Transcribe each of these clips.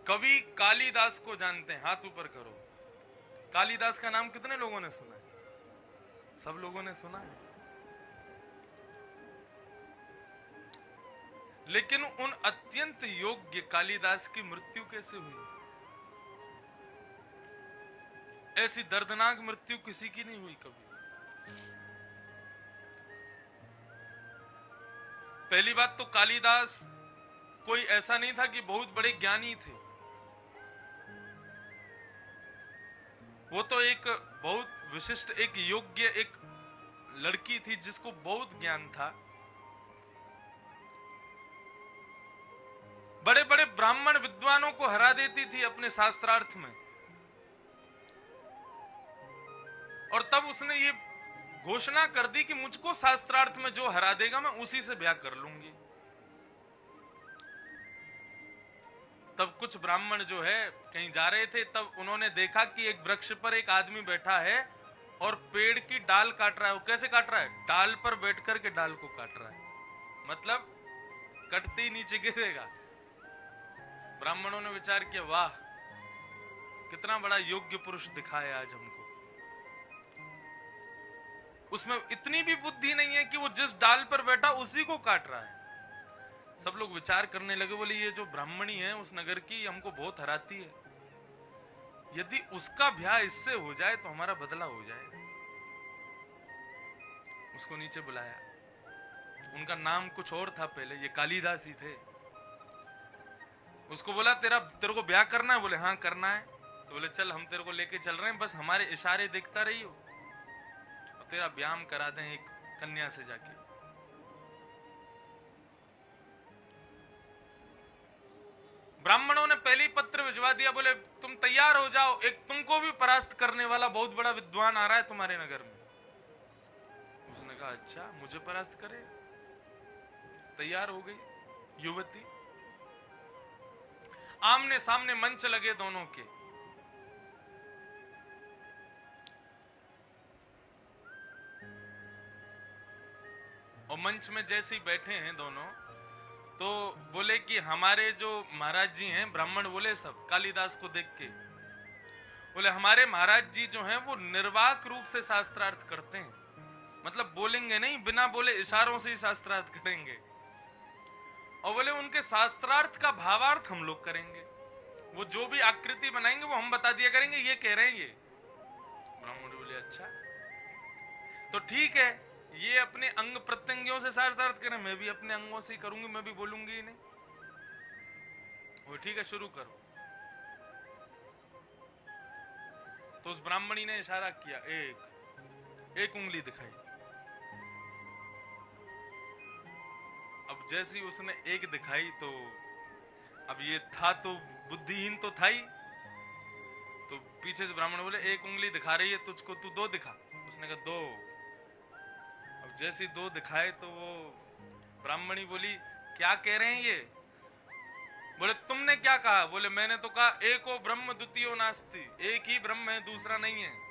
कवि कालिदास को जानते हैं? हाथ ऊपर करो। कालिदास का नाम कितने लोगों ने सुना है? सब लोगों ने सुना है। लेकिन उन अत्यंत योग्य कालिदास की मृत्यु कैसे हुई? ऐसी दर्दनाक मृत्यु किसी की नहीं हुई कभी। पहली बात तो कालिदास कोई ऐसा नहीं था कि बहुत बड़े ज्ञानी थे। वो तो एक बहुत विशिष्ट, एक योग्य, एक लड़की थी जिसको बहुत ज्ञान था। बड़े बड़े ब्राह्मण विद्वानों को हरा देती थी अपने शास्त्रार्थ में। और तब उसने ये घोषणा कर दी कि मुझको शास्त्रार्थ में जो हरा देगा मैं उसी से ब्याह कर लूंगी। तब कुछ ब्राह्मण जो है कहीं जा रहे थे, तब उन्होंने देखा कि एक वृक्ष पर एक आदमी बैठा है और पेड़ की डाल काट रहा है। वो कैसे काट रहा है? डाल पर बैठ करके डाल को काट रहा है, मतलब कटते ही नीचे गिरेगा। ब्राह्मणों ने विचार किया, वाह कितना बड़ा योग्य पुरुष दिखा है आज हमको। उसमें इतनी भी बुद्धि नहीं है कि वो जिस डाल पर बैठा उसी को काट रहा है। सब लोग विचार करने लगे, बोले ये जो ब्राह्मणी है उस नगर की, हमको बहुत हराती है। यदि उसका ब्याह इससे हो जाए तो हमारा बदला हो जाए। उसको नीचे बुलाया। उनका नाम कुछ और था पहले, ये कालिदास ही थे। उसको बोला तेरे को ब्याह करना है? बोले हाँ करना है। तो बोले चल हम तेरे को लेके चल रहे हैं, बस हमारे इशारे देखता रही हो और तेरा ब्याह हम करा दें एक कन्या से जाके। ब्राह्मणों ने पहले ही पत्र भिजवा दिया, बोले तुम तैयार हो जाओ, एक तुमको भी परास्त करने वाला बहुत बड़ा विद्वान आ रहा है तुम्हारे नगर में। उसने कहा अच्छा मुझे परास्त करे। तैयार हो गई युवती। आमने सामने मंच लगे दोनों के। और मंच में जैसे ही बैठे हैं दोनों, तो बोले कि हमारे जो महाराज जी हैं, ब्राह्मण बोले सब कालिदास को देख के, बोले हमारे महाराज जी जो हैं वो निर्वाक रूप से शास्त्रार्थ करते हैं, मतलब बोलेंगे नहीं, बिना बोले इशारों से ही शास्त्रार्थ करेंगे। और बोले उनके शास्त्रार्थ का भावार्थ हम लोग करेंगे, वो जो भी आकृति बनाएंगे वो हम बता दिया करेंगे, ये कह रहे हैं ये। ब्राह्मण बोले अच्छा तो ठीक है, ये अपने अंग प्रत्यंगियों से शास्त्रार्थ करें, मैं भी अपने अंगों से ही करूंगी, मैं भी बोलूंगी ही नहीं। वो ठीक है शुरू करो। तो उस ब्राह्मणी ने इशारा किया, एक उंगली दिखाई। अब जैसी उसने एक दिखाई तो अब ये था तो बुद्धिहीन तो था ही, तो पीछे से ब्राह्मण बोले एक उंगली दिखा रही है तुझको, तू दो दिखा। उसने कहा दो। अब जैसी दो दिखाए तो वो ब्राह्मणी बोली क्या कह रहे हैं ये? बोले तुमने क्या कहा? बोले मैंने तो कहा एको ब्रह्म द्वितीयो नास्ति, एक ही ब्रह्म है दूसरा नहीं है।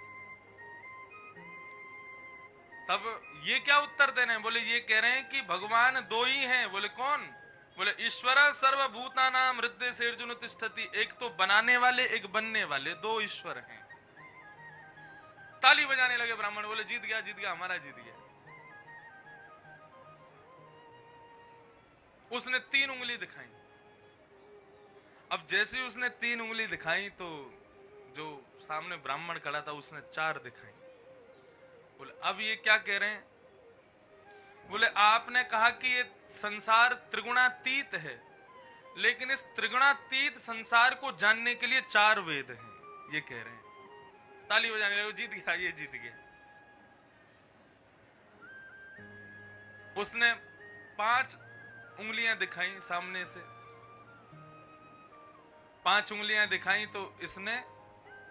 तब ये क्या उत्तर दे रहे हैं? बोले ये कह रहे हैं कि भगवान दो ही हैं। बोले कौन? बोले ईश्वर सर्वभूतानां हृदय सेर्जुन तिष्ठति, एक तो बनाने वाले एक बनने वाले, दो ईश्वर हैं। ताली बजाने लगे ब्राह्मण, बोले जीत गया जीत गया, हमारा जीत गया। उसने तीन उंगली दिखाई। अब जैसे उसने तीन उंगली दिखाई तो जो सामने ब्राह्मण खड़ा था उसने चार दिखाई। बोले अब ये क्या कह रहे हैं? बोले आपने कहा कि ये संसार त्रिगुणातीत है, लेकिन इस त्रिगुणातीत संसार को जानने के लिए चार वेद हैं, ये कह रहे हैं। ताली बजाने लगे, जीत गया, ये जीत गया। उसने पांच उंगलियां दिखाई सामने से, पांच उंगलियां दिखाई तो इसने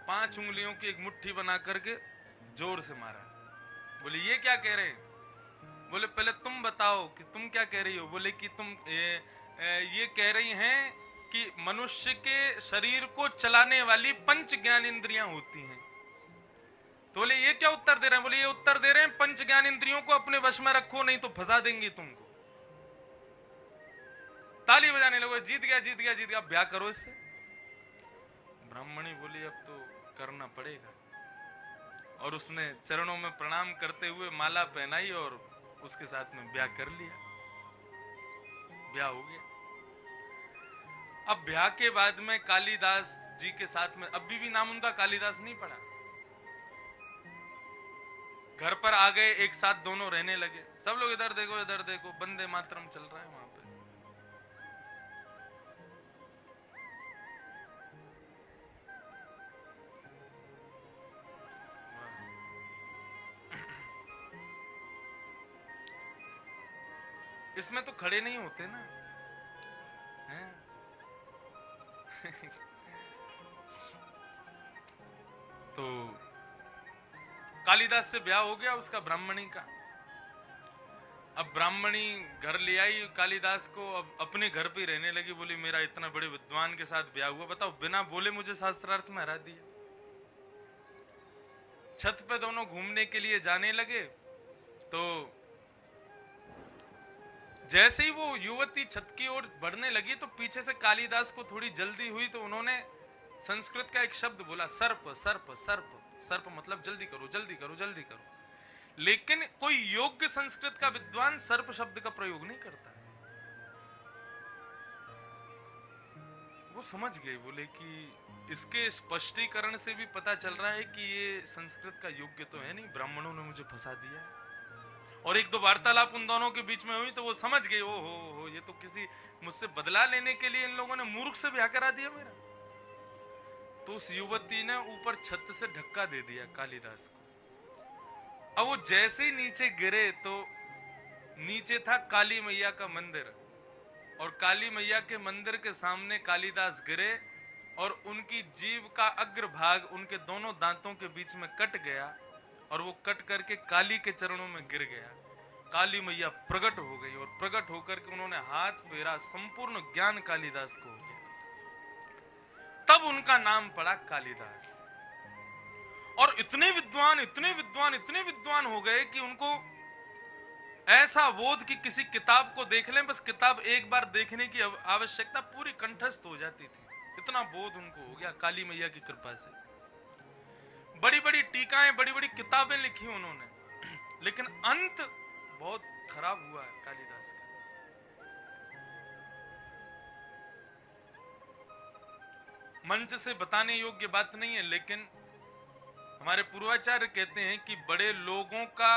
पांच उंगलियों की एक मुट्ठी बना करके जोर से मारा। बोले ये क्या कह रहे हैं? बोले पहले तुम बताओ कि तुम क्या कह रही हो। बोले कि तुम ये कह रही हैं कि मनुष्य के शरीर को चलाने वाली पंच ज्ञान इंद्रियां होती हैं। तो बोले ये क्या उत्तर दे रहे हैं? बोले ये उत्तर दे रहे हैं पंच ज्ञान इंद्रियों को अपने वश में रखो, नहीं तो फंसा देंगी तुमको। ताली बजाने लोगों, जीत गया जीत गया जीत गया, ब्याह करो इससे। ब्राह्मणी बोली अब तो करना पड़ेगा, और उसने चरणों में प्रणाम करते हुए माला पहनाई और उसके साथ में ब्याह कर लिया। ब्याह हो गया। अब ब्याह के बाद में कालिदास जी के साथ में अभी भी नाम उनका कालिदास नहीं पड़ा। घर पर आ गए, एक साथ दोनों रहने लगे। सब लोग इधर देखो, वंदे मातरम चल रहा है वहां पे। इसमें तो खड़े नहीं होते ना, हैं? तो कालिदास से ब्याह हो गया उसका ब्राह्मणी का। अब ब्राह्मणी घर ले आई कालिदास को, अब अपने घर पे रहने लगी। बोली मेरा इतना बड़े विद्वान के साथ ब्याह हुआ, बताओ बिना बोले मुझे शास्त्रार्थ में हरा दिया। छत पे दोनों घूमने के लिए जाने लगे, तो जैसे ही वो युवती छत की ओर बढ़ने लगी तो पीछे से कालिदास को थोड़ी जल्दी हुई, तो उन्होंने संस्कृत का एक शब्द बोला, सर्प सर्प सर्प। सर्प मतलब जल्दी करो जल्दी करो जल्दी करो। लेकिन कोई योग्य संस्कृत का विद्वान सर्प शब्द का प्रयोग नहीं करता। वो समझ गए, बोले कि इसके स्पष्टीकरण से भी पता चल रहा है कि ये संस्कृत का योग्य तो है नहीं, ब्राह्मणों ने मुझे फंसा दिया। और एक दो वार्तालाप उन दोनों के बीच में हुई तो वो समझ गए, ओ हो ये तो किसी मुझसे बदला लेने के लिए इन लोगों ने मूर्ख से ब्याह करा दिया मेरा। तो उस युवती ने ऊपर छत से धक्का दे दिया कालिदास को। अब वो जैसे ही नीचे गिरे तो नीचे था काली मैया का मंदिर, और काली मैया के मंदिर के सामने कालिदास गिरे और उनकी जीभ का अग्रभाग उनके दोनों दांतों के बीच में कट गया, और वो कट करके काली के चरणों में गिर गया। काली मैया प्रकट हो गई, और प्रकट होकर के उन्होंने हाथ फेरा, संपूर्ण ज्ञान कालिदास को हो गया। तब उनका नाम पड़ा कालिदास। और इतने विद्वान इतने विद्वान इतने विद्वान हो गए कि उनको ऐसा बोध कि किसी किताब को देख लें, बस किताब एक बार देखने की आवश्यकता पूरी कंठस्थ हो जाती थी। इतना बोध उनको हो गया काली मैया की कृपा से। बड़ी बड़ी टीकाएं, बड़ी बड़ी किताबें लिखी उन्होंने, लेकिन अंत बहुत खराब हुआ है कालिदास का। मंच से बताने योग्य बात नहीं है, लेकिन हमारे पूर्वाचार्य कहते हैं कि बड़े लोगों का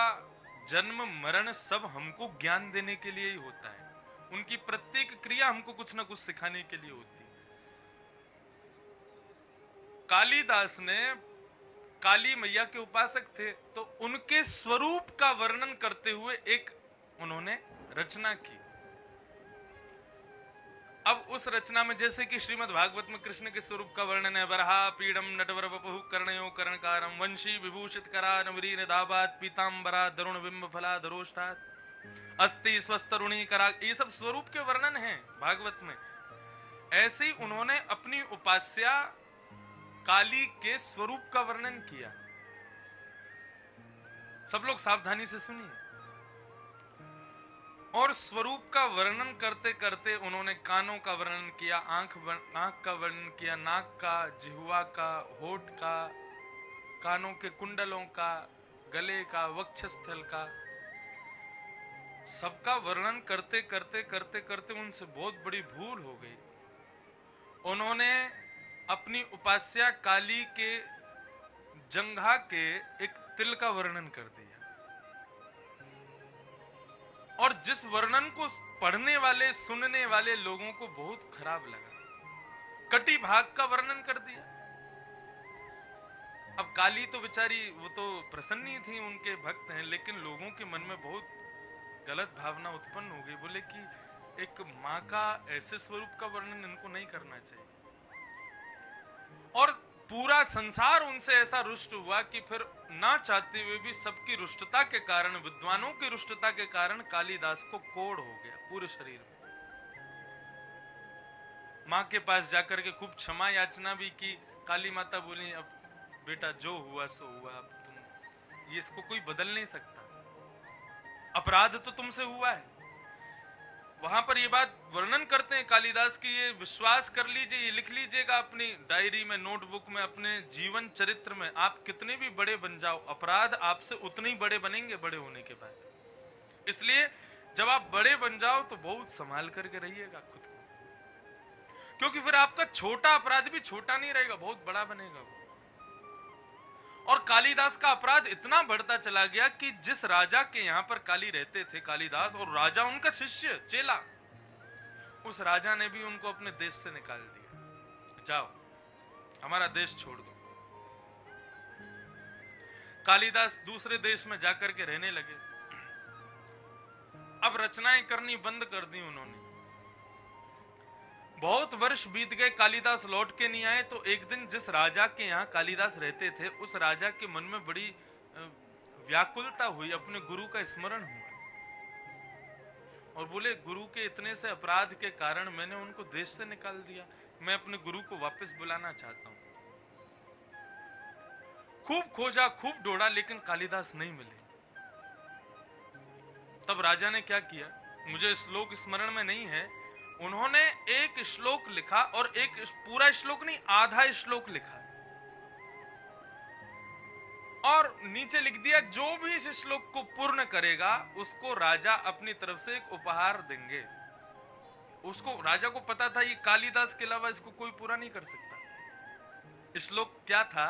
जन्म मरण सब हमको ज्ञान देने के लिए ही होता है। उनकी प्रत्येक क्रिया हमको कुछ ना कुछ सिखाने के लिए होती है। कालिदास ने काली मैया के उपासक थे, तो उनके स्वरूप का वर्णन करते हुए एक उन्होंने रचना की। अब उस रचना में जैसे कि श्रीमद् भागवत में कृष्ण के स्वरूप का वर्णन है, वरहा पीडम नटवर वपुः कर्णयो कर्णकारम वंशी विभूषित करा नवरीर दाबात पीतांबरा दरुण बिंब फला धरोष्ठात अस्ति स्वस्तरुणी करा, ये सब स्वरूप के वर्णन हैं भागवत में। ऐसे ही उन्होंने अपनी उपास्या काली के स्वरूप का वर्णन किया। सब लोग सावधानी से सुनिए। और स्वरूप का वर्णन करते करते उन्होंने कानों का वर्णन किया, आंख का वर्णन किया, नाक का, जिह्वा का, होठ का, कानों के कुंडलों का, गले का, वक्षस्थल का, सबका वर्णन करते करते करते करते उनसे बहुत बड़ी भूल हो गई। उन्होंने अपनी उपास्या काली के जंघा के एक तिल का वर्णन कर दिया, और जिस वर्णन को पढ़ने वाले सुनने वाले लोगों को बहुत खराब लगा। कटी भाग का वर्णन कर दिया। अब काली तो बेचारी वो तो प्रसन्न ही थी, उनके भक्त हैं, लेकिन लोगों के मन में बहुत गलत भावना उत्पन्न हो गई। बोले कि एक माँ का ऐसे स्वरूप का वर्णन इनको नहीं करना चाहिए। और पूरा संसार उनसे ऐसा रुष्ट हुआ कि फिर ना चाहते हुए भी सबकी रुष्टता के कारण, विद्वानों की रुष्टता के कारण कालिदास को कोढ़ हो गया पूरे शरीर में। माँ के पास जाकर के खूब क्षमा याचना भी की। काली माता बोली अब बेटा जो हुआ सो हुआ, अब तुम ये इसको कोई बदल नहीं सकता, अपराध तो तुमसे हुआ है। वहां पर ये बात वर्णन करते हैं कालिदास की, ये विश्वास कर लीजिए, ये लिख लीजिएगा अपनी डायरी में, नोटबुक में, अपने जीवन चरित्र में, आप कितने भी बड़े बन जाओ, अपराध आपसे उतने ही बड़े बनेंगे बड़े होने के बाद। इसलिए जब आप बड़े बन जाओ तो बहुत संभाल करके रहिएगा खुद को, क्योंकि फिर आपका छोटा अपराध भी छोटा नहीं रहेगा, बहुत बड़ा बनेगा वो। और कालिदास का अपराध इतना बढ़ता चला गया कि जिस राजा के यहां पर काली रहते थे कालिदास, और राजा उनका शिष्य चेला, उस राजा ने भी उनको अपने देश से निकाल दिया, जाओ हमारा देश छोड़ दो। कालिदास दूसरे देश में जाकर के रहने लगे। अब रचनाएं करनी बंद कर दी उन्होंने। बहुत वर्ष बीत गए, कालिदास लौट के नहीं आए। तो एक दिन जिस राजा के यहाँ कालिदास रहते थे, उस राजा के मन में बड़ी व्याकुलता हुई, अपने गुरु का स्मरण हुआ, और बोले गुरु के इतने से अपराध के कारण मैंने उनको देश से निकाल दिया, मैं अपने गुरु को वापस बुलाना चाहता हूं। खूब खोजा, खूब ढूंढा, लेकिन कालिदास नहीं मिले। तब राजा ने क्या किया, मुझे श्लोक स्मरण में नहीं है, उन्होंने एक श्लोक लिखा, और एक पूरा श्लोक नहीं, आधा श्लोक लिखा, और नीचे लिख दिया जो भी इस श्लोक को पूर्ण करेगा उसको राजा अपनी तरफ से एक उपहार देंगे। उसको, राजा को पता था ये कालिदास के अलावा इसको कोई पूरा नहीं कर सकता। श्लोक क्या था?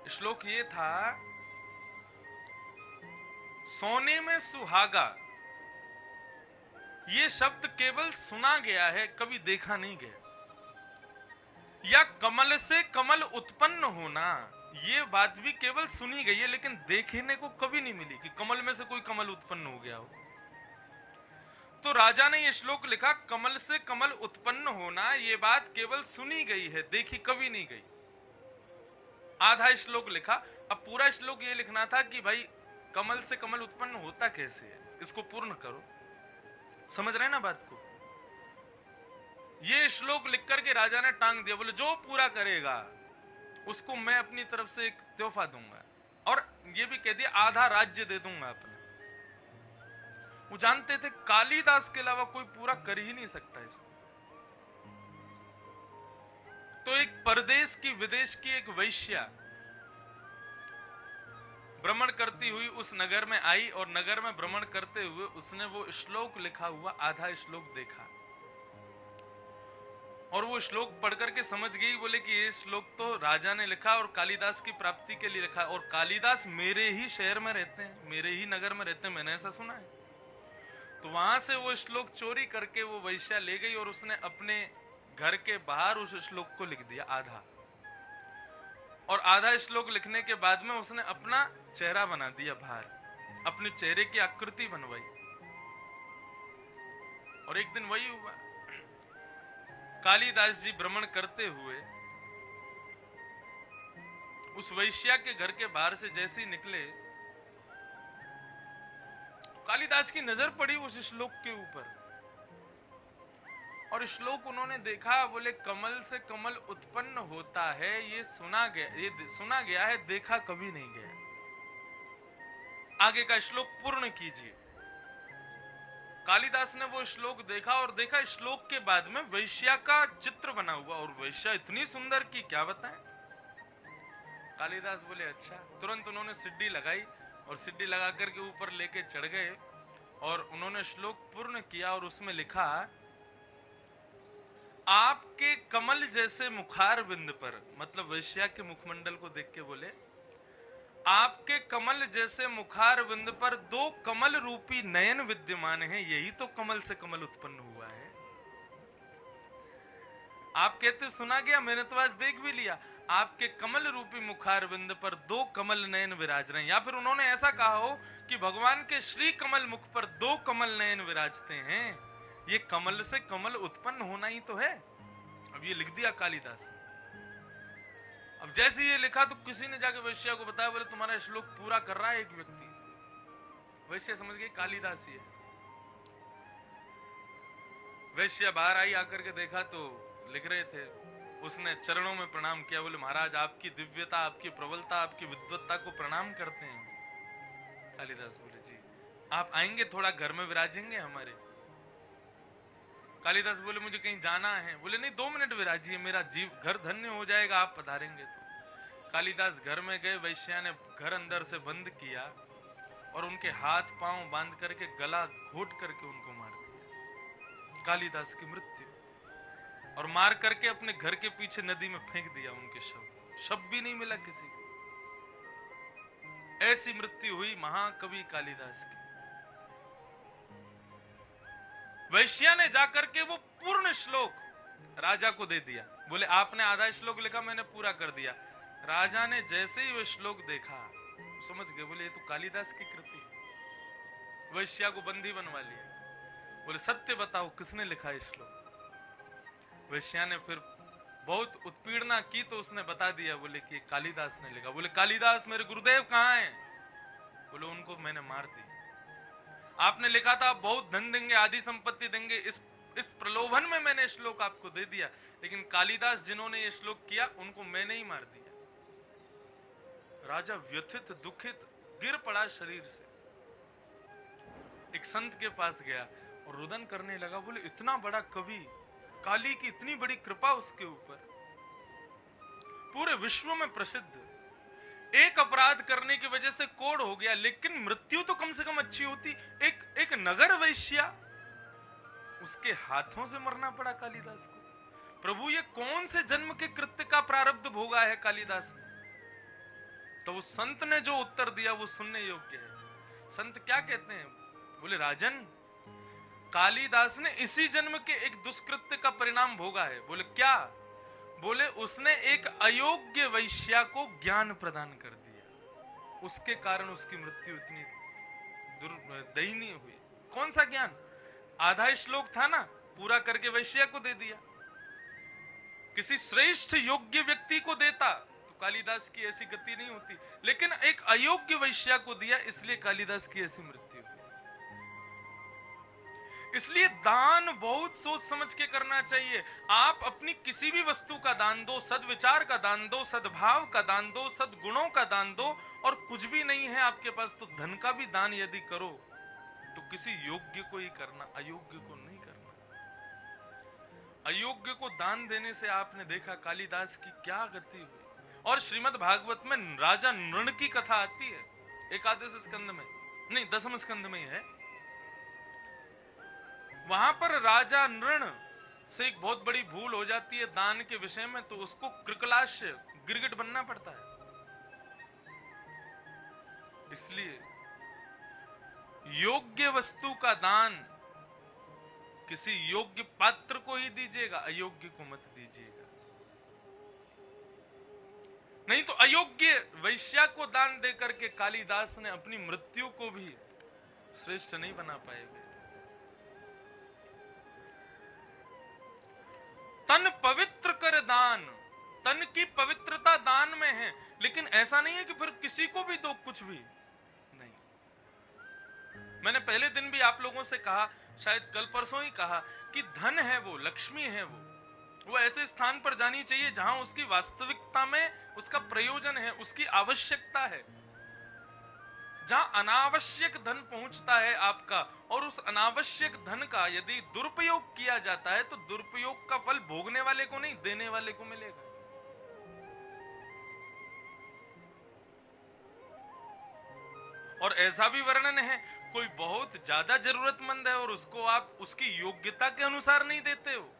श्लोक ये था, सोने में सुहागा, ये शब्द केवल सुना गया है, कभी देखा नहीं गया। या कमल से कमल उत्पन्न होना, ये बात भी केवल सुनी गई है, लेकिन देखने को कभी नहीं मिली कि कमल में से कोई कमल उत्पन्न हो गया हो। तो राजा ने ये श्लोक लिखा, कमल से कमल उत्पन्न होना, ये बात केवल सुनी गई है, देखी कभी नहीं गई। आधा श्लोक लिखा। अब पूरा श्लोक ये लिखना था कि भाई कमल से कमल उत्पन्न होता कैसे है, इसको पूर्ण करो। समझ रहे ना बात को? ये श्लोक लिख करके राजा ने टांग दिया, बोले जो पूरा करेगा उसको मैं अपनी तरफ से एक तोहफा दूंगा, और ये भी कह दिया आधा राज्य दे दूंगा अपना। वो जानते थे कालिदास के अलावा कोई पूरा कर ही नहीं सकता इसको। तो एक परदेश की, विदेश की एक वैश्या भ्रमण करती हुई उस नगर में आई, और नगर में भ्रमण करते हुए उसने वो श्लोक लिखा हुआ आधा श्लोक देखा, और वो श्लोक पढ़ करके समझ गई, बोले कि ये श्लोक तो राजा ने लिखा और कालिदास की प्राप्ति के लिए लिखा, और कालिदास मेरे ही शहर में रहते हैं, मेरे ही नगर में रहते हैं, मैंने ऐसा सुना है। तो वहां से वो श्लोक चोरी करके वो वैश्या ले गई, और उसने अपने घर के बाहर उस श्लोक को लिख दिया आधा। और आधा श्लोक लिखने के बाद में उसने अपना चेहरा बना दिया बाहर, अपने चेहरे की आकृति बनवाई। और एक दिन वही हुआ, कालिदास जी भ्रमण करते हुए उस वैश्या के घर के बाहर से जैसे ही निकले, कालिदास की नजर पड़ी उस श्लोक के ऊपर, और श्लोक उन्होंने देखा। बोले कमल से कमल उत्पन्न होता है, ये सुना गया है, देखा कभी नहीं गया। आगे का श्लोक पूर्ण कीजिए। कालिदास ने वो श्लोक देखा, और देखा श्लोक के बाद में वैश्या का चित्र बना हुआ, और वैश्या इतनी सुंदर की क्या बताएं। कालिदास बोले अच्छा। तुरंत उन्होंने सिड्डी लगाई, और सिड्डी लगा करके ऊपर लेके चढ़ गए, और उन्होंने श्लोक पूर्ण किया, और उसमें लिखा, आपके कमल जैसे मुखार बिंद पर, मतलब वैश्या के मुखमंडल को देख के बोले, आपके कमल जैसे मुखार बिंद पर दो कमल रूपी नयन विद्यमान हैं, यही तो कमल से कमल उत्पन्न हुआ है। आप कहते सुना गया, मैंने तो आज देख भी लिया, आपके कमल रूपी मुखार बिंद पर दो कमल नयन विराज रहे हैं। या फिर उन्होंने ऐसा कहा हो कि भगवान के श्री कमल मुख पर दो कमल नयन विराजते हैं, ये कमल से कमल उत्पन्न होना ही तो है। अब ये लिख दिया कालिदास। अब जैसे ये लिखा तो किसी ने जाके वैश्या को बताया, बोले तुम्हारा श्लोक पूरा कर रहा है एक व्यक्ति। वैश्या समझ गई कालिदास ही है। वैश्या बाहर आई, आकर के देखा तो लिख रहे थे। उसने चरणों में प्रणाम किया, बोले महाराज आपकी दिव्यता, आपकी प्रबलता, आपकी विद्वत्ता को प्रणाम करते हैं। कालिदास बोले जी आप आएंगे थोड़ा घर में विराजेंगे हमारे? कालिदास बोले मुझे कहीं जाना है। बोले नहीं 2 मिनट विराजिए, मेरा जीव घर धन्य हो जाएगा आप पधारेंगे तो। कालिदास घर में गए, वैश्या ने घर अंदर से बंद किया और उनके हाथ पांव बांध करके गला घोट करके उनको मार दिया। कालिदास की मृत्यु। और मार करके अपने घर के पीछे नदी में फेंक दिया उनके शव भी नहीं मिला किसी को। ऐसी मृत्यु हुई महाकवि कालिदास की। वैश्या ने जाकर के वो पूर्ण श्लोक राजा को दे दिया। बोले आपने आधा श्लोक लिखा, मैंने पूरा कर दिया। राजा ने जैसे ही वो श्लोक देखा समझ गए, बोले ये तो कालिदास की कृति है। वैश्या को बंदी बनवा लिया। बोले सत्य बताओ किसने लिखा है श्लोक? वैश्या ने फिर बहुत उत्पीड़ना की तो उसने बता दिया, बोले कि कालिदास ने लिखा। बोले कालिदास मेरे गुरुदेव कहाँ हैं? बोले उनको मैंने मार दिया। आपने लिखा था आप बहुत धन देंगे, आदि संपत्ति देंगे, इस प्रलोभन में मैंने श्लोक आपको दे दिया, लेकिन कालिदास जिन्होंने ये श्लोक किया उनको मैंने ही मार दिया। राजा व्यथित दुखित गिर पड़ा शरीर से। एक संत के पास गया और रुदन करने लगा। बोले इतना बड़ा कवि, काली की इतनी बड़ी कृपा उसके ऊपर, पूरे विश्व में प्रसिद्ध, एक अपराध करने की वजह से कोढ़ हो गया, लेकिन मृत्यु तो कम से कम अच्छी होती। एक नगर वैश्या, उसके हाथों से मरना पड़ा कालिदास को। प्रभु ये कौन से जन्म के कृत्य का प्रारब्ध भोगा है कालिदास ने? तो उस संत ने जो उत्तर दिया वो सुनने योग्य है। संत क्या कहते हैं? बोले राजन, कालिदास ने इसी जन्म के एक दुष्कृत्य का परिणाम भोगा है। बोले क्या? बोले उसने एक अयोग्य वैश्या को ज्ञान प्रदान कर दिया, उसके कारण उसकी मृत्यु इतनी दयनीय हुई। कौन सा ज्ञान? आधा श्लोक था ना, पूरा करके वैश्या को दे दिया। किसी श्रेष्ठ योग्य व्यक्ति को देता तो कालिदास की ऐसी गति नहीं होती, लेकिन एक अयोग्य वैश्या को दिया, इसलिए कालिदास की ऐसी मृत्यु हुई। इसलिए दान बहुत सोच समझ के करना चाहिए। आप अपनी किसी भी वस्तु का दान दो, सद्विचार का दान दो, सद्भाव का दान दो, सद्गुणों का दान दो, और कुछ भी नहीं है आपके पास तो धन का भी दान यदि करो तो किसी योग्य को ही करना, अयोग्य को नहीं करना। अयोग्य को दान देने से आपने देखा कालिदास की क्या गति हुई। और श्रीमद् भागवत में राजा नृण की कथा आती है, एकादश स्कंद में, नहीं 10वें स्कंद में ही है। वहां पर राजा नृण से एक बहुत बड़ी भूल हो जाती है दान के विषय में, तो उसको कृकलाश्य गिरगिट बनना पड़ता है। इसलिए योग्य वस्तु का दान किसी योग्य पात्र को ही दीजिएगा, अयोग्य को मत दीजिएगा। नहीं तो अयोग्य वैश्या को दान देकर के कालिदास ने अपनी मृत्यु को भी श्रेष्ठ नहीं बना पाएंगे। तन पवित्र कर दान, तन की पवित्रता दान में है, लेकिन ऐसा नहीं है कि फिर किसी को भी दो कुछ भी नहीं। मैंने पहले दिन भी आप लोगों से कहा, शायद कल परसों ही कहा, कि धन है वो, लक्ष्मी है वो ऐसे स्थान पर जानी चाहिए जहां उसकी वास्तविकता में उसका प्रयोजन है, उसकी आवश्यकता है। जहां अनावश्यक धन पहुंचता है आपका, और उस अनावश्यक धन का यदि दुरुपयोग किया जाता है तो दुरुपयोग का फल भोगने वाले को नहीं, देने वाले को मिलेगा। और ऐसा भी वर्णन है, कोई बहुत ज्यादा जरूरतमंद है और उसको आप उसकी योग्यता के अनुसार नहीं देते हो।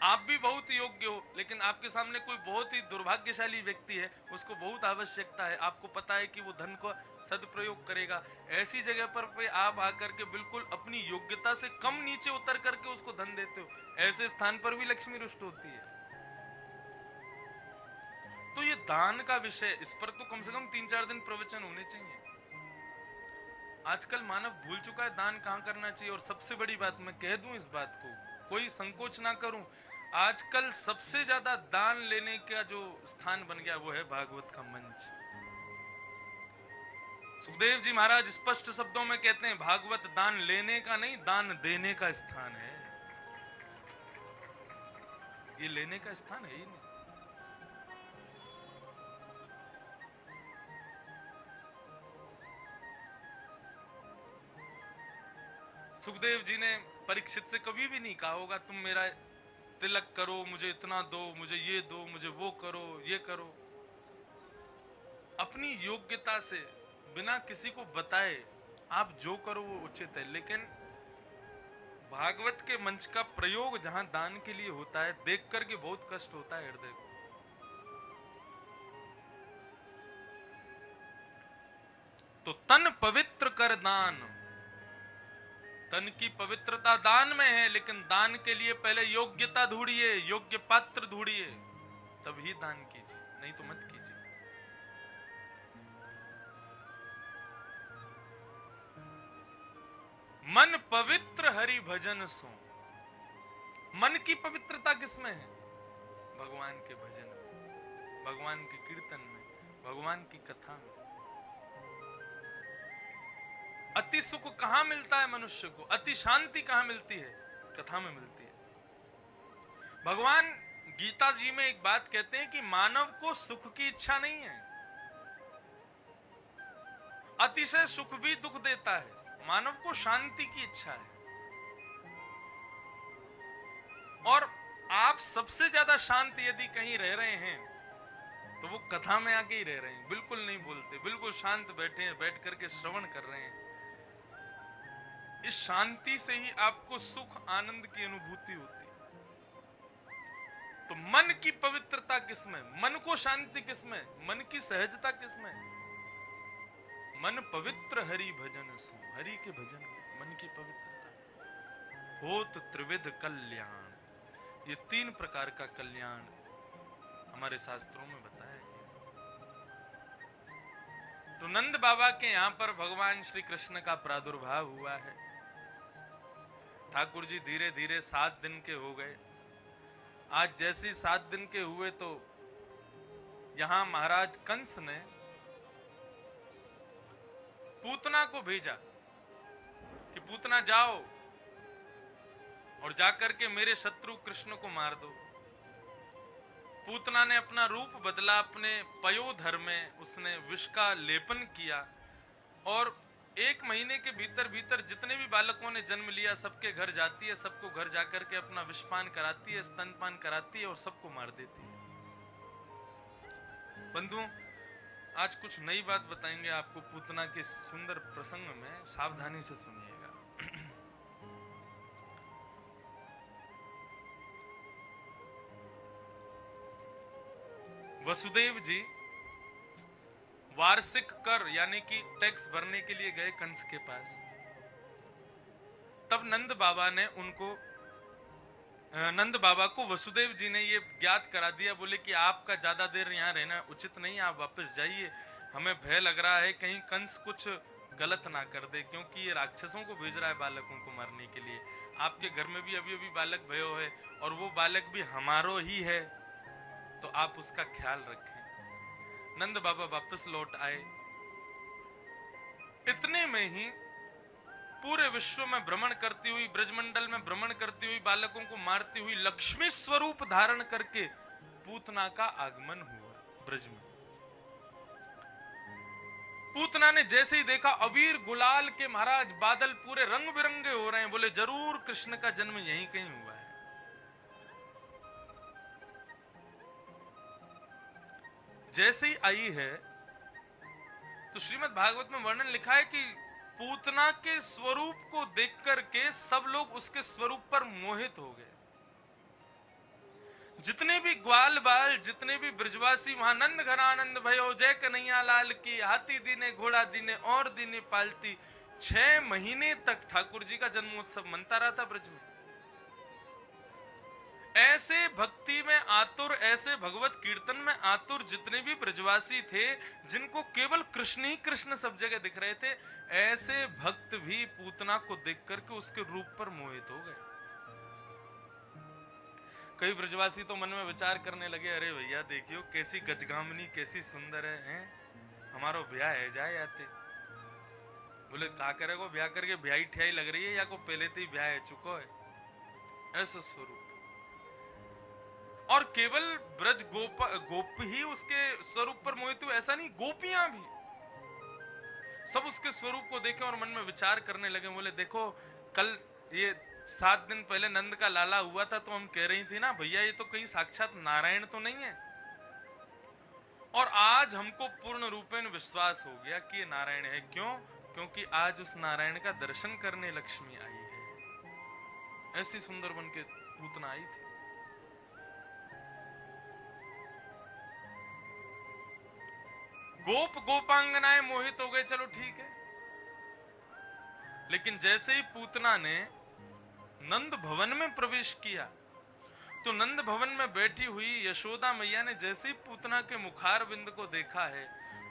आप भी बहुत योग्य हो, लेकिन आपके सामने कोई बहुत ही दुर्भाग्यशाली व्यक्ति है, उसको बहुत आवश्यकता है, आपको पता है कि वो धन को सदुपयोग करेगा। ऐसी जगह पर आप आकर के बिल्कुल अपनी योग्यता से कम नीचे उतर करके उसको धन देते हो, ऐसे स्थान पर भी लक्ष्मी रुष्ट होती है। तो ये दान का विषय, इस पर तो कम से कम 3-4 दिन प्रवचन होने चाहिए। आजकल मानव भूल चुका है दान कहां करना चाहिए। और सबसे बड़ी बात मैं कह दूं, इस बात को कोई संकोच ना करूं, आजकल सबसे ज्यादा दान लेने का जो स्थान बन गया वो है भागवत का मंच। सुखदेव जी महाराज स्पष्ट शब्दों में कहते हैं, भागवत दान लेने का नहीं, दान देने का स्थान है। ये लेने का स्थान है ही नहीं। सुखदेव जी ने परीक्षित से कभी भी नहीं कहा होगा तुम मेरा तिलक करो, मुझे इतना दो, मुझे ये दो, मुझे वो करो, ये करो। अपनी योग्यता से बिना किसी को बताए आप जो करो वो उचित है। लेकिन भागवत के मंच का प्रयोग जहां दान के लिए होता है, देख करके बहुत कष्ट होता है हृदय को। तो तन पवित्र कर दान, तन की पवित्रता दान में है, लेकिन दान के लिए पहले योग्यता ढूंढिए, योग्य पात्र ढूंढिए, तभी दान कीजिए, नहीं तो मत कीजिए। मन पवित्र हरि भजन सो, मन की पवित्रता किसमें है? भगवान के भजन में, भगवान के कीर्तन में, भगवान की कथा में। अति सुख कहां मिलता है मनुष्य को? अति शांति कहां मिलती है? कथा में मिलती है। भगवान गीता जी में एक बात कहते हैं कि मानव को सुख की इच्छा नहीं है। अतिशय सुख भी दुख देता है, मानव को शांति की इच्छा है। और आप सबसे ज्यादा शांत यदि कहीं रह रहे हैं तो वो कथा में आके ही रह रहे हैं, बिल्कुल नहीं बोलते, बिल्कुल शांत बैठे हैं, बैठ करके श्रवण कर रहे हैं। इस शांति से ही आपको सुख आनंद की अनुभूति होती है। तो मन की पवित्रता किसमें? मन को शांति किसमें? मन की सहजता किसमें? मन पवित्र हरि भजन सो, हरि के भजन में मन की पवित्रता। होत त्रिविध कल्याण, ये 3 प्रकार का कल्याण हमारे शास्त्रों में बताया गया। तो नंद बाबा के यहां पर भगवान श्री कृष्ण का प्रादुर्भाव हुआ है। ठाकुर जी धीरे धीरे 7 दिन के हो गए। आज जैसे 7 दिन के हुए तो यहां महाराज कंस ने पूतना को भेजा कि पूतना जाओ और जाकर के मेरे शत्रु कृष्ण को मार दो। पूतना ने अपना रूप बदला, अपने पयोधर में उसने विष का लेपन किया और 1 महीने के भीतर भीतर जितने भी बालकों ने जन्म लिया सबके घर जाती है, सबको घर जाकर के अपना विषपान कराती है, स्तनपान कराती है और सबको मार देती है। बंधुओं, आज कुछ नई बात बताएंगे आपको पूतना के सुंदर प्रसंग में, सावधानी से सुनिएगा। वसुदेव जी वार्षिक कर यानी कि टैक्स भरने के लिए गए कंस के पास। तब नंद बाबा को वसुदेव जी ने ये ज्ञात करा दिया, बोले कि आपका ज्यादा देर यहाँ रहना उचित नहीं, आप वापस जाइए, हमें भय लग रहा है कहीं कंस कुछ गलत ना कर दे, क्योंकि ये राक्षसों को भेज रहा है बालकों को मारने के लिए। आपके घर में भी अभी अभी बालक भयो है और वो बालक भी हमारो ही है, तो आप उसका ख्याल रखें। नंद बाबा वापस लौट आए। इतने में ही पूरे विश्व में भ्रमण करती हुई, ब्रजमंडल में भ्रमण करती हुई, बालकों को मारती हुई, लक्ष्मी स्वरूप धारण करके पूतना का आगमन हुआ ब्रज में। पूतना ने जैसे ही देखा अबीर गुलाल के महाराज बादल पूरे रंग बिरंगे हो रहे हैं, बोले जरूर कृष्ण का जन्म यहीं कहीं हुआ है। जैसे ही आई है तो श्रीमद् भागवत में वर्णन लिखा है कि पूतना के स्वरूप को देख करके सब लोग उसके स्वरूप पर मोहित हो गए। जितने भी ग्वाल बाल, जितने भी ब्रजवासी वहां नंद घनानंद भयो, जय कन्हैया लाल की, हाथी दीने घोड़ा दीने और दीने पालती। 6 महीने तक ठाकुर जी का जन्मोत्सव मनता रहा था ब्रज में। ऐसे भक्ति में आतुर, ऐसे भगवत कीर्तन में आतुर जितने भी ब्रजवासी थे, जिनको केवल कृष्ण ही कृष्ण सब जगह दिख रहे थे, ऐसे भक्त भी पूतना को देख करके उसके रूप पर मोहित हो गए। कई ब्रजवासी तो मन में विचार करने लगे, अरे भैया देखियो कैसी गजगामनी, कैसी सुंदर है, हमारो ब्याह है जाए आते। बोले का करेगो ब्याह करके, ब्याही ठियाई लग रही है या को पहले तो ही ब्याह है चुको है। ऐसा स्वरूप। और केवल ब्रज गोप ही उसके स्वरूप पर मोहित हुए ऐसा नहीं, गोपियां भी सब उसके स्वरूप को देखे और मन में विचार करने लगे। बोले देखो कल ये 7 दिन पहले नंद का लाला हुआ था, तो हम कह रही थी ना भैया ये तो कहीं साक्षात नारायण तो नहीं है। और आज हमको पूर्ण रूपेण विश्वास हो गया कि ये नारायण है। क्यों? क्योंकि आज उस नारायण का दर्शन करने लक्ष्मी आई है। ऐसी सुंदर बन के पूतना आई थी। गोप गोपांगनाएं मोहित हो गए, चलो ठीक है। लेकिन जैसे ही पूतना ने नंद भवन में प्रवेश किया, तो नंद भवन में बैठी हुई यशोदा मैया ने जैसे ही पूतना के मुखार बिंद को देखा है,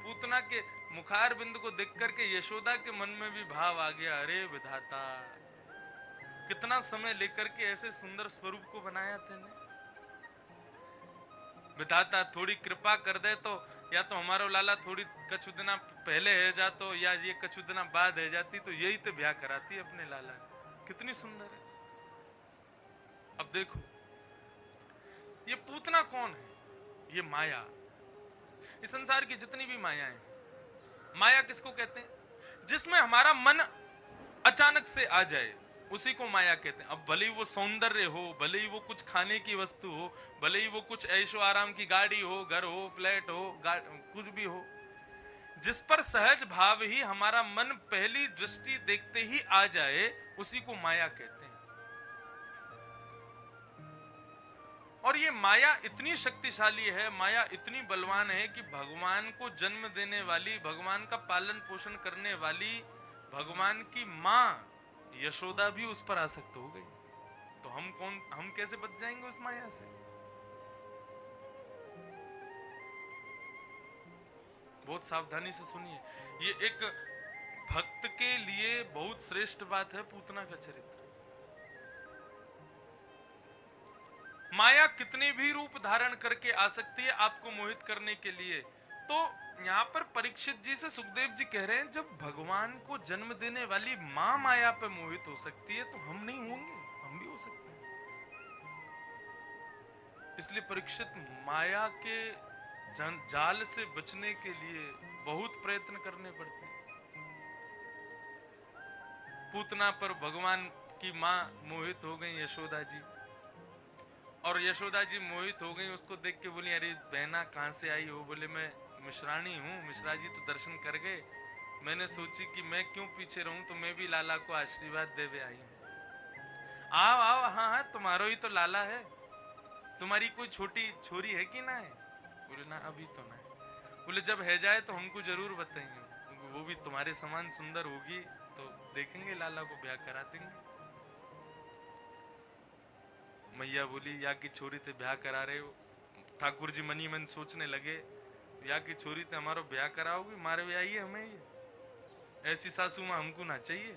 पूतना के मुखार बिंद को देख करके यशोदा के मन में भी भाव आ गया, अरे विधाता कितना समय लेकर के ऐसे सुंदर स्वरूप को बनाया तेने। विधाता थोड़ी कृपा कर दे तो या तो हमारो लाला थोड़ी कछु दिना पहले है जातो, या ये कछु दिना बाद है जाती, तो यही तो ब्याह कराती अपने लाला। कितनी सुंदर है। अब देखो ये पूतना कौन है? ये माया। इस संसार की जितनी भी माया है, माया किसको कहते हैं? जिसमें हमारा मन अचानक से आ जाए उसी को माया कहते हैं। अब भले ही वो सौंदर्य हो, भले ही वो कुछ खाने की वस्तु हो, भले ही वो कुछ ऐशो आराम की गाड़ी हो, घर हो, फ्लैट हो, कुछ भी हो, जिस पर सहज भाव ही हमारा मन पहली दृष्टि देखते ही आ जाए उसी को माया कहते हैं। और ये माया इतनी शक्तिशाली है, माया इतनी बलवान है कि भगवान को जन्म देने वाली, भगवान का पालन पोषण करने वाली भगवान की मां यशोदा भी उस पर आसक्त हो गई। तो हम कैसे बच जाएंगे उस माया से? बहुत सावधानी से सुनिए, ये एक भक्त के लिए बहुत श्रेष्ठ बात है पूतना का चरित्र। माया कितने भी रूप धारण करके आ सकती है आपको मोहित करने के लिए। तो यहाँ पर परीक्षित जी से सुखदेव जी कह रहे हैं, जब भगवान को जन्म देने वाली मां माया पे मोहित हो सकती है तो हम नहीं होंगे? हम भी हो सकते हैं। इसलिए परीक्षित माया के जाल से बचने के लिए बहुत प्रयत्न करने पड़ते हैं। पूतना पर भगवान की मां मोहित हो गई यशोदा जी, और यशोदा जी मोहित हो गई। उसको देख के बोली, अरे बहना कहां से आई हो? बोले मैं मिश्राणी हूँ। मिश्रा जी तो दर्शन कर गए, मैंने सोची कि मैं क्यों पीछे रहूं, तो मैं भी लाला को आशीर्वाद देवे आई हूँ। आओ आओ, हाँ हाँ तुम्हारो ही तो लाला है। तुम्हारी कोई छोटी छोरी है कि ना है? बोले ना अभी तो ना है। बोले जब है जाए तो हमको जरूर बताएंगे, वो भी तुम्हारे समान सुंदर होगी तो देखेंगे, लाला को ब्याह करा देंगे। मैया बोली, या की छोरी ते ब्याह करा रहे हो? ठाकुर जी मनी मन सोचने लगे, या की छोरी ते हमारो ब्याह कराओगी? मारे ब्याह ही हमें ये ऐसी सासू मां हमको ना चाहिए,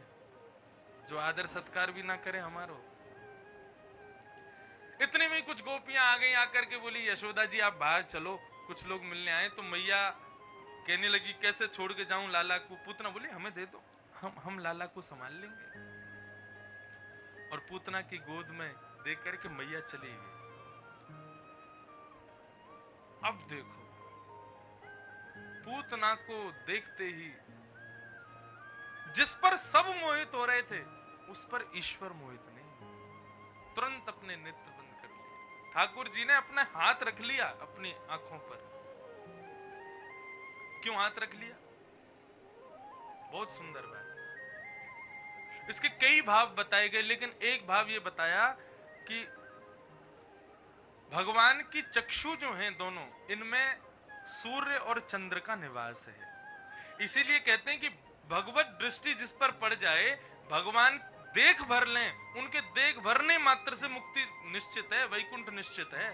जो आदर सत्कार भी ना करे हमारो। इतने में कुछ गोपियां आ गई, आकर के बोली, यशोदा जी आप बाहर चलो, कुछ लोग मिलने आए। तो मैया कहने लगी, कैसे छोड़ के जाऊं लाला को? पूतना बोली, हमें दे दो, हम लाला को संभाल लेंगे। और पूतना की गोद में देख करके मैया चली गई। अब देखो, पूतना को देखते ही जिस पर सब मोहित हो रहे थे उस पर ईश्वर मोहित नहीं, तुरंत अपने नेत्र बंद कर लिए। ठाकुर जी ने अपना हाथ रख लिया अपनी आंखों पर। क्यों हाथ रख लिया? बहुत सुंदर बात। इसके कई भाव बताए गए, लेकिन एक भाव ये बताया कि भगवान की चक्षु जो हैं दोनों, इनमें सूर्य और चंद्र का निवास है। इसीलिए कहते हैं कि भगवत दृष्टि जिस पर पड़ जाए, भगवान देख भर लें, उनके देख भरने मात्र से मुक्ति निश्चित है, वैकुंठ निश्चित है।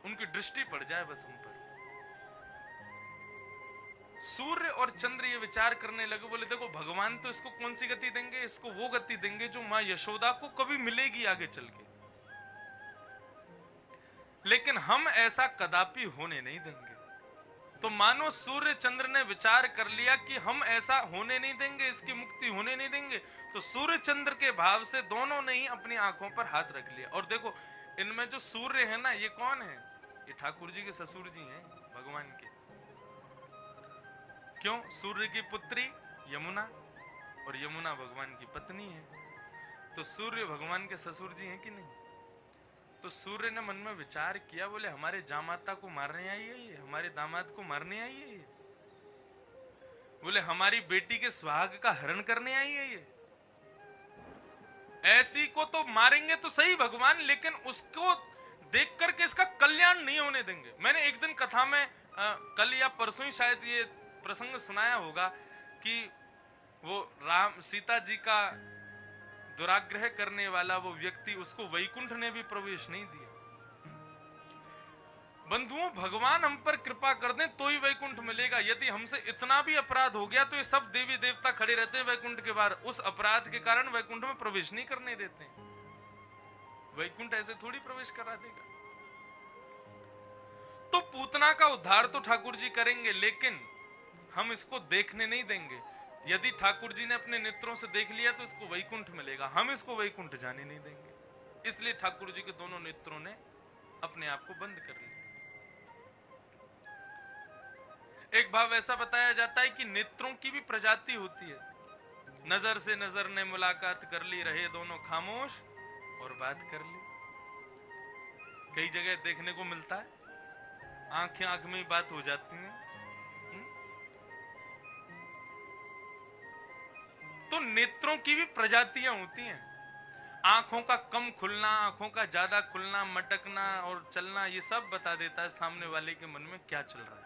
उनकी दृष्टि पड़ जाए बस हम पर। सूर्य और चंद्र ये विचार करने लगे, बोले देखो भगवान तो इसको कौन सी गति देंगे? इसको वो गति देंगे जो मां यशोदा को कभी मिलेगी आगे चल के, लेकिन हम ऐसा कदापि होने नहीं देंगे। तो मानो सूर्य चंद्र ने विचार कर लिया कि हम ऐसा होने नहीं देंगे, इसकी मुक्ति होने नहीं देंगे। तो सूर्य चंद्र के भाव से दोनों ने ही अपनी आंखों पर हाथ रख लिया। और देखो इनमें जो सूर्य है ना, ये कौन है? ये ठाकुर जी के ससुर जी हैं भगवान के। क्यों? सूर्य की पुत्री यमुना, और यमुना भगवान की पत्नी है। तो सूर्य भगवान के ससुर जी हैं कि नहीं? तो सूर्य ने मन में विचार किया, बोले हमारे जामाता को मारने आई है ये, हमारे दामाद को मारने आई है ये, बोले हमारी बेटी के सुहाग का हरण करने आई है ये, ऐसी को तो मारेंगे तो सही भगवान, लेकिन उसको देख करके इसका कल्याण नहीं होने देंगे। मैंने एक दिन कथा में कल या परसों ही शायद ये प्रसंग सुनाया होगा कि वो राम सीता जी का दुराग्रह करने वाला वो व्यक्ति, उसको वैकुंठ ने भी प्रवेश नहीं दिया। बंधुओं, भगवान हम पर कृपा कर दें तो ही वैकुंठ मिलेगा। यदि हमसे इतना भी अपराध हो गया तो ये सब देवी देवता खड़े रहते हैं वैकुंठ के बाहर, उस अपराध के कारण वैकुंठ में प्रवेश नहीं करने देते। वैकुंठ ऐसे थोड़ी प्रवेश करा देगा। तो पूतना का उद्धार तो ठाकुर जी करेंगे, लेकिन हम इसको देखने नहीं देंगे। यदि ठाकुर जी ने अपने नेत्रों से देख लिया तो इसको वैकुंठ मिलेगा, हम इसको वैकुंठ जाने नहीं देंगे। इसलिए ठाकुर जी के दोनों नेत्रों ने अपने आप को बंद कर लिया। एक भाव ऐसा बताया जाता है कि नेत्रों की भी प्रजाति होती है। नजर से नजर ने मुलाकात कर ली, रहे दोनों खामोश और बात कर ली। कई जगह देखने को मिलता है, आंखें आंख में ही बात हो जाती हैं। तो नेत्रों की भी प्रजातियां होती हैं। आंखों का कम खुलना, आंखों का ज्यादा खुलना, मटकना और चलना, ये सब बता देता है सामने वाले के मन में क्या चल रहा है।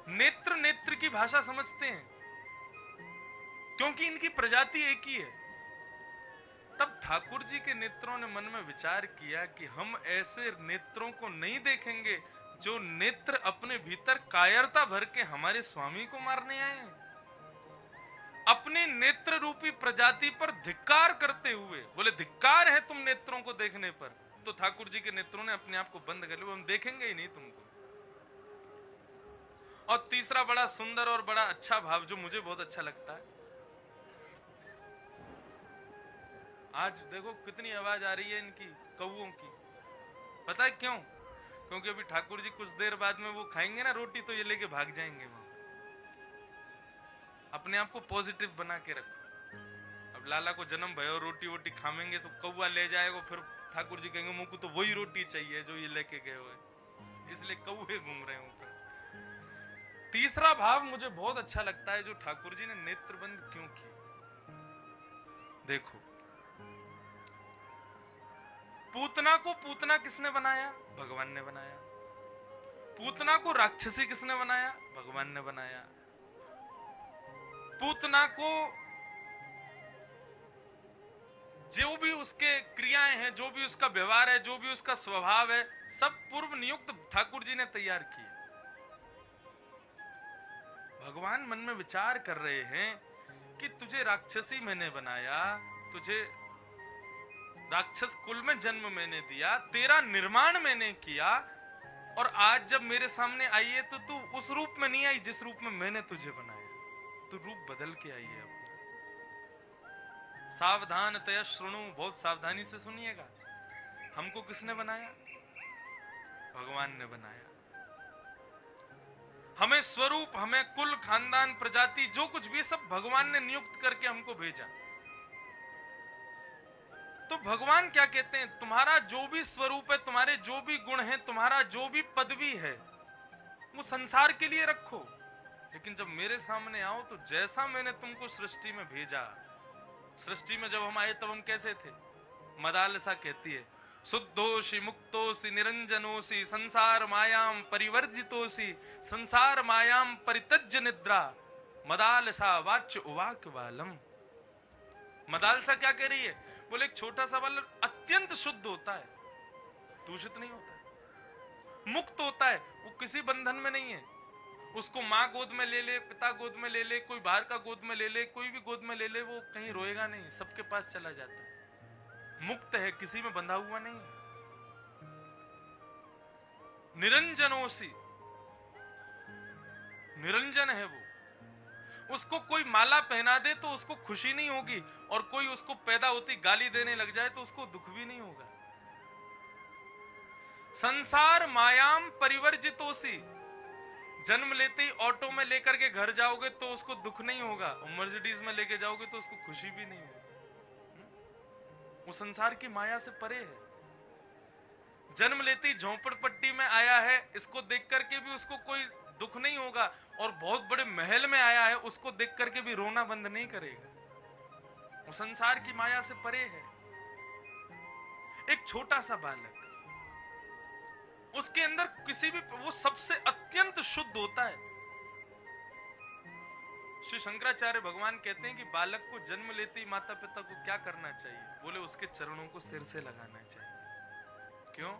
नेत्र नेत्र की भाषा समझते हैं क्योंकि इनकी प्रजाति एक ही है। तब ठाकुर जी के नेत्रों ने मन में विचार किया कि हम ऐसे नेत्रों को नहीं देखेंगे जो नेत्र अपने भीतर कायरता भर के हमारे स्वामी को मारने आए हैं। अपने नेत्र रूपी प्रजाति पर धिक्कार करते हुए बोले, धिक्कार है तुम नेत्रों को देखने पर। तो ठाकुर जी के नेत्रों ने अपने आप को बंद कर लिया, हम देखेंगे ही नहीं तुमको। और तीसरा बड़ा सुंदर और बड़ा अच्छा भाव जो मुझे बहुत अच्छा लगता है, आज देखो कितनी आवाज आ रही है इनकी कौओं की। पता है क्यों? क्योंकि अभी ठाकुर जी कुछ देर बाद में वो खाएंगे ना रोटी, तो ये लेके भाग जाएंगे वहां। अपने आप को पॉजिटिव बना के रखो। अब लाला को जन्म भयो, रोटी वोटी खाएंगे तो कौवा ले जाएगा, फिर ठाकुर जी कहेंगे मुझको तो वही रोटी चाहिए जो ये लेके गए हुए, इसलिए कौवे घूम रहे हैं ऊपर। तीसरा भाव मुझे बहुत अच्छा लगता है जो ठाकुर जी ने नेत्र बंद क्यों किए। देखो, पूतना को पूतना किसने बनाया? भगवान ने बनाया। पूतना को राक्षसी किसने बनाया? भगवान ने बनाया। पूतना को जो भी उसके क्रियाएं हैं, जो भी उसका व्यवहार है, जो भी उसका स्वभाव है, सब पूर्व नियुक्त ठाकुर जी ने तैयार किए। भगवान मन में विचार कर रहे हैं कि तुझे राक्षसी मैंने बनाया, तुझे राक्षस कुल में जन्म मैंने दिया, तेरा निर्माण मैंने किया, और आज जब मेरे सामने आई है तो तू उस रूप में नहीं आई जिस रूप में मैंने तुझे बनाया। तू रूप बदल के आई है अपना। सावधान तय श्रृणु, बहुत सावधानी से सुनिएगा। हमको किसने बनाया? भगवान ने बनाया। हमें स्वरूप, हमें कुल, खानदान, प्रजाति, जो कुछ भी सब भगवान ने नियुक्त करके हमको भेजा। तो भगवान क्या कहते हैं? तुम्हारा जो भी स्वरूप है, तुम्हारे जो भी गुण हैं, तुम्हारा जो भी पदवी है, वो संसार के लिए रखो, लेकिन जब मेरे सामने आओ तो जैसा मैंने तुमको सृष्टि में भेजा, सृष्टि में जब हम आए तब हम कैसे थे? मदालसा कहती है, शुद्धोषि मुक्तोषि निरंजनोषि संसार मायाम परिवर्जितोषि संसार मायाम परित्यज्य निद्रा मदालसा वाच्य उवाक वालम। मदालसा क्या कह रही है? बोले एक छोटा सा बालक अत्यंत शुद्ध होता है, दूषित नहीं होता है, मुक्त होता है, वो किसी बंधन में नहीं है। उसको माँ गोद में ले ले, पिता गोद में ले ले, कोई बाहर का गोद में ले ले, कोई भी गोद में ले ले, वो कहीं रोएगा नहीं, सबके पास चला जाता है। मुक्त है, किसी में बंधा हुआ नहीं। निरंजनोसी, निरंजन है वो। उसको कोई माला पहना दे तो उसको खुशी नहीं होगी, और कोई उसको पैदा होती गाली देने लग जाए तो उसको दुख भी नहीं होगा। संसार मायाम परिवर्जितोसी, जन्म लेते ही ऑटो में लेकर के घर जाओगे तो उसको दुख नहीं होगा, और मर्सिडीज में लेके जाओगे तो उसको खुशी भी नहीं होगी। वो संसार की माया से परे है। जन्म लेती झोंपड़पट्टी में आया है, इसको देख करके भी उसको कोई दुख नहीं होगा, और बहुत बड़े महल में आया है, उसको देख करके भी रोना बंद नहीं करेगा। वो संसार की माया से परे है। एक छोटा सा बालक, उसके अंदर किसी भी, वो सबसे अत्यंत शुद्ध होता है। श्री शंकराचार्य भगवान कहते हैं कि बालक को जन्म लेते ही माता पिता को क्या करना चाहिए? बोले उसके चरणों को सिर से लगाना चाहिए। क्यों?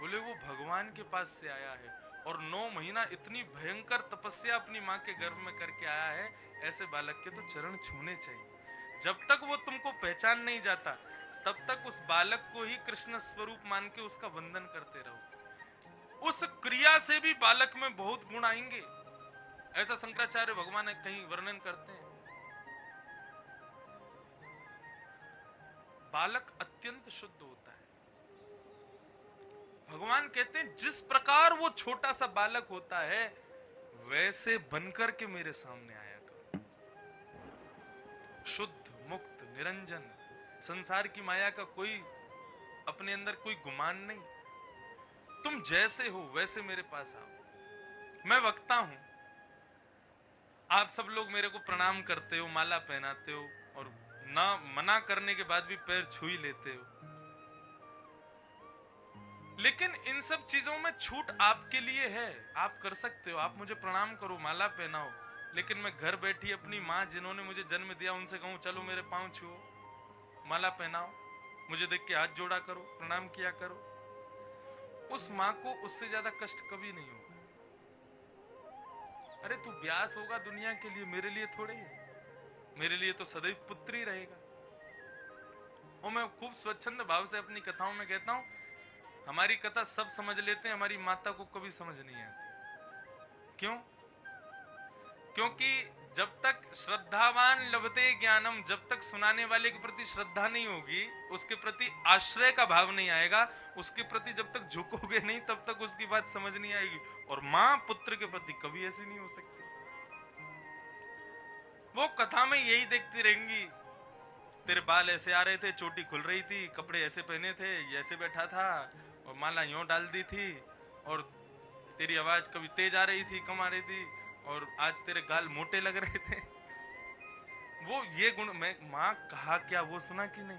बोले वो भगवान के पास से आया है और 9 महीना इतनी भयंकर तपस्या अपनी माँ के गर्भ में करके आया है, ऐसे बालक के तो चरण छूने चाहिए। जब तक वो तुमको पहचान नहीं जाता, तब तक उस बालक को ही कृष्ण स्वरूप मान के उसका वंदन करते रहो। उस क्रिया से भी बालक में बहुत गुण आएंगे, ऐसा शंकराचार्य भगवान कहीं वर्णन करते हैं। बालक अत्यंत शुद्ध होता है। भगवान कहते हैं जिस प्रकार वो छोटा सा बालक होता है, वैसे बनकर के मेरे सामने आया करो। शुद्ध, मुक्त, निरंजन, संसार की माया का कोई अपने अंदर कोई गुमान नहीं। तुम जैसे हो वैसे मेरे पास आओ। मैं वक्ता हूं, आप सब लोग मेरे को प्रणाम करते हो, माला पहनाते हो, और ना मना करने के बाद भी पैर छू ही लेते हो। लेकिन इन सब चीजों में छूट आपके लिए है, आप कर सकते हो। आप मुझे प्रणाम करो, माला पहनाओ, लेकिन मैं घर बैठी अपनी माँ जिन्होंने मुझे जन्म दिया उनसे कहूं चलो मेरे पांव छुओ, माला पहनाओ, मुझे देख के हाथ जोड़ा करो, प्रणाम किया करो, उस माँ को उससे ज्यादा कष्ट कभी नहीं होगा। अरे तू व्यास होगा दुनिया के लिए, मेरे लिए थोड़े ही। मेरे लिए तो सदैव पुत्र ही रहेगा। और मैं खूब स्वच्छंद भाव से अपनी कथाओं में कहता हूं, हमारी कथा सब समझ लेते हैं, हमारी माता को कभी समझ नहीं आती। क्यों? क्योंकि जब तक श्रद्धावान लभते ज्ञानम, जब तक सुनाने वाले के प्रति श्रद्धा नहीं होगी, उसके प्रति आश्रय का भाव नहीं आएगा, उसके प्रति जब तक झुकोगे नहीं, तब तक उसकी बात समझ नहीं आएगी। और मां पुत्र के प्रति कभी ऐसी नहीं हो सकती। वो कथा में यही देखती रहेंगी, तेरे बाल ऐसे आ रहे थे, चोटी खुल रही थी, कपड़े ऐसे पहने थे, ऐसे बैठा था, और माला यूं डाल दी थी, और तेरी आवाज कभी तेज आ रही थी, कम आ रही थी, और आज तेरे गाल मोटे लग रहे थे। वो ये गुण, मैं माँ कहा क्या वो सुना कि नहीं?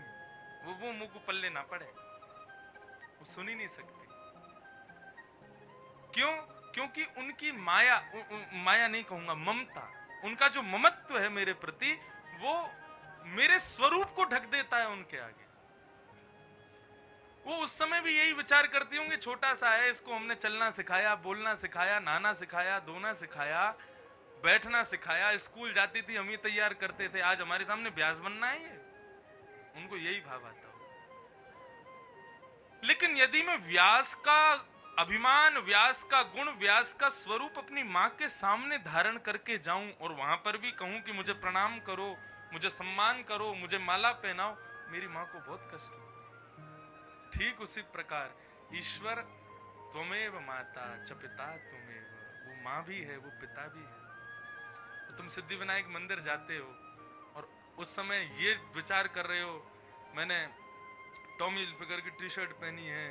वो मुंह को पल्ले ना पड़े, वो सुन ही नहीं सकती। क्यों? क्योंकि उनकी माया, माया नहीं कहूंगा, ममता, उनका जो ममत्व है मेरे प्रति, वो मेरे स्वरूप को ढक देता है उनके आगे। वो उस समय भी यही विचार करती होंगी, छोटा सा है, इसको हमने चलना सिखाया, बोलना सिखाया, नहाना सिखाया, धोना सिखाया, बैठना सिखाया, स्कूल जाती थी हम ही तैयार करते थे, आज हमारे सामने व्यास बनना है ये। उनको यही भाव आता हो। लेकिन यदि मैं व्यास का अभिमान, व्यास का गुण, व्यास का स्वरूप अपनी माँ के सामने धारण करके जाऊं, और वहां पर भी कहूं कि मुझे प्रणाम करो, मुझे सम्मान करो, मुझे माला पहनाओ, मेरी माँ को बहुत कष्ट हो। ठीक उसी प्रकार ईश्वर त्वमेव माता च पिता त्वमेव, वो माँ भी है, वो पिता भी है। तो तुम सिद्धिविनायक मंदिर जाते हो और उस समय ये विचार कर रहे हो, मैंने टॉमी हिलफिगर की टी शर्ट पहनी है,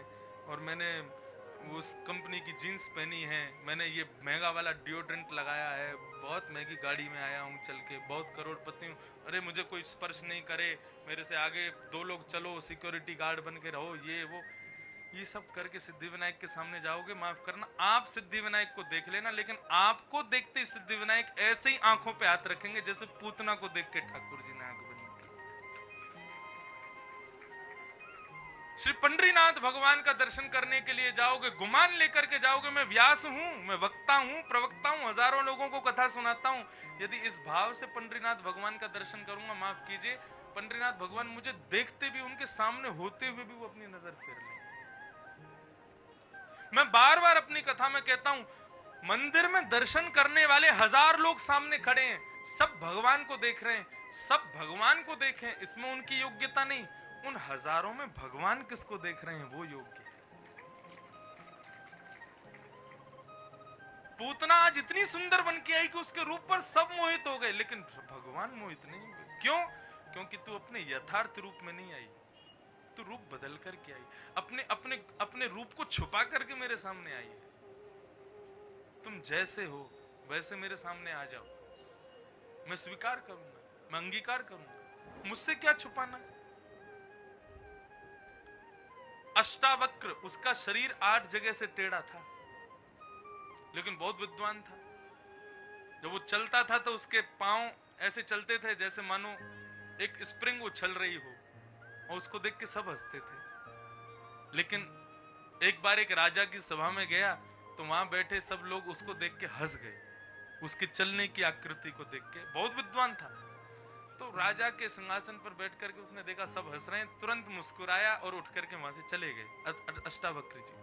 और मैंने उस कंपनी की जीन्स पहनी है, मैंने ये महंगा वाला डिओड्रेंट लगाया है, बहुत महंगी गाड़ी में आया हूँ चल के, बहुत करोड़पति हूँ, अरे मुझे कोई स्पर्श नहीं करे, मेरे से आगे 2 लोग चलो, सिक्योरिटी गार्ड बन के रहो, ये सब करके सिद्धिविनायक के सामने जाओगे, माफ करना, आप सिद्धिविनायक को देख लेना, लेकिन आपको देखते ही सिद्धिविनायक ऐसे ही आंखों पे हाथ रखेंगे जैसे पूतना को देख के ठाकुर जी ने आंख बंद की। श्री पंडरीनाथ भगवान का दर्शन करने के लिए जाओगे, गुमान लेकर के जाओगे, मैं व्यास हूं, मैं वक्ता हूं, प्रवक्ता हूं, हजारों लोगों को कथा सुनाता हूं, यदि इस भाव से पंडरीनाथ भगवान का दर्शन करूंगा, माफ कीजिए, पंडरीनाथ भगवान मुझे देखते भी, उनके सामने होते हुए भी वो अपनी नजर फेर लेंगे। मैं बार बार अपनी कथा में कहता हूं, मंदिर में दर्शन करने वाले 1000 लोग सामने खड़े हैं, सब भगवान को देख रहे हैं, सब भगवान को देखें, इसमें उनकी योग्यता नहीं, उन हजारों में भगवान किसको देख रहे हैं वो योग्य है। पूतना आज इतनी सुंदर बन के आई कि उसके रूप पर सब मोहित हो गए, लेकिन भगवान मोहित नहीं हुए। क्यों? क्योंकि तू अपने यथार्थ रूप में नहीं आई, तू रूप बदल करके आई, अपने अपने अपने रूप को छुपा करके मेरे सामने आई है। तुम जैसे हो वैसे मेरे सामने आ जाओ, मैं स्वीकार करूंगा, मैं अंगीकार करूंगा, मुझसे क्या छुपाना। अष्टावक्र, उसका शरीर 8 जगह से टेढ़ा था, लेकिन बहुत विद्वान था। जब वो चलता था तो उसके पांव ऐसे चलते थे जैसे मानो एक स्प्रिंग उछल रही हो, और उसको देख के सब हंसते थे। लेकिन एक बार एक राजा की सभा में गया तो वहां बैठे सब लोग उसको देख के हंस गए, उसके चलने की आकृति को देख के। बहुत विद्वान था। तो राजा के सिंहासन पर बैठ करके उसने देखा सब हंस रहे हैं, तुरंत मुस्कुराया और उठ करके वहां से चले गए अष्टावक्र जी।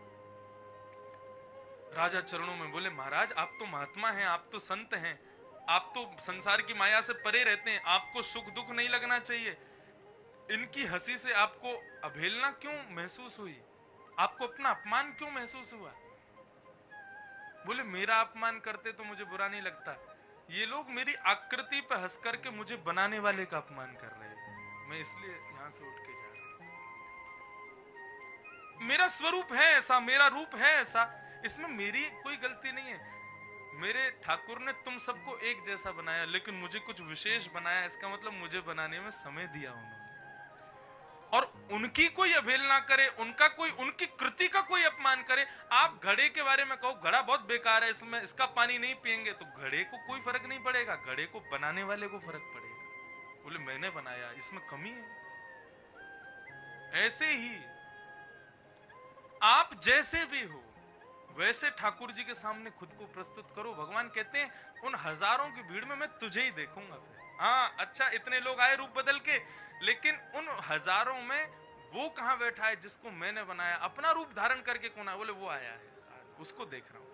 राजा चरणों में बोले, महाराज आप तो महात्मा हैं, आप तो संत हैं, आप तो संसार की माया से परे रहते हैं, आपको सुख दुख नहीं लगना चाहिए। इनकी हंसी से आपको अवहेलना क्यों महसूस हुई, आपको अपना अपमान क्यों महसूस हुआ। बोले, मेरा अपमान करते तो मुझे बुरा नहीं लगता, ये लोग मेरी आकृति पर हंस करके मुझे बनाने वाले का अपमान कर रहे हैं, मैं इसलिए यहां से उठ के जा रहा हूं। मेरा स्वरूप है ऐसा, मेरा रूप है ऐसा, इसमें मेरी कोई गलती नहीं है। मेरे ठाकुर ने तुम सबको एक जैसा बनाया, लेकिन मुझे कुछ विशेष बनाया, इसका मतलब मुझे बनाने में समय दिया उन्होंने। और उनकी कोई अवहेलना करे, उनका कोई, उनकी कृति का कोई अपमान करे। आप घड़े के बारे में कहो घड़ा बहुत बेकार है, इसमें इसका पानी नहीं पिएंगे, तो घड़े को कोई फर्क नहीं पड़ेगा, घड़े को बनाने वाले को फर्क पड़ेगा। बोले मैंने बनाया, इसमें कमी है। ऐसे ही आप जैसे भी हो वैसे ठाकुर जी के सामने खुद को प्रस्तुत करो। भगवान कहते हैं उन हजारों की भीड़ में मैं तुझे ही देखूंगा। हाँ अच्छा, इतने लोग आए रूप बदल के, लेकिन उन हजारों में वो कहां बैठा है जिसको मैंने बनाया, अपना रूप धारण करके कौन आया। बोले वो आया है, उसको देख रहा हूं।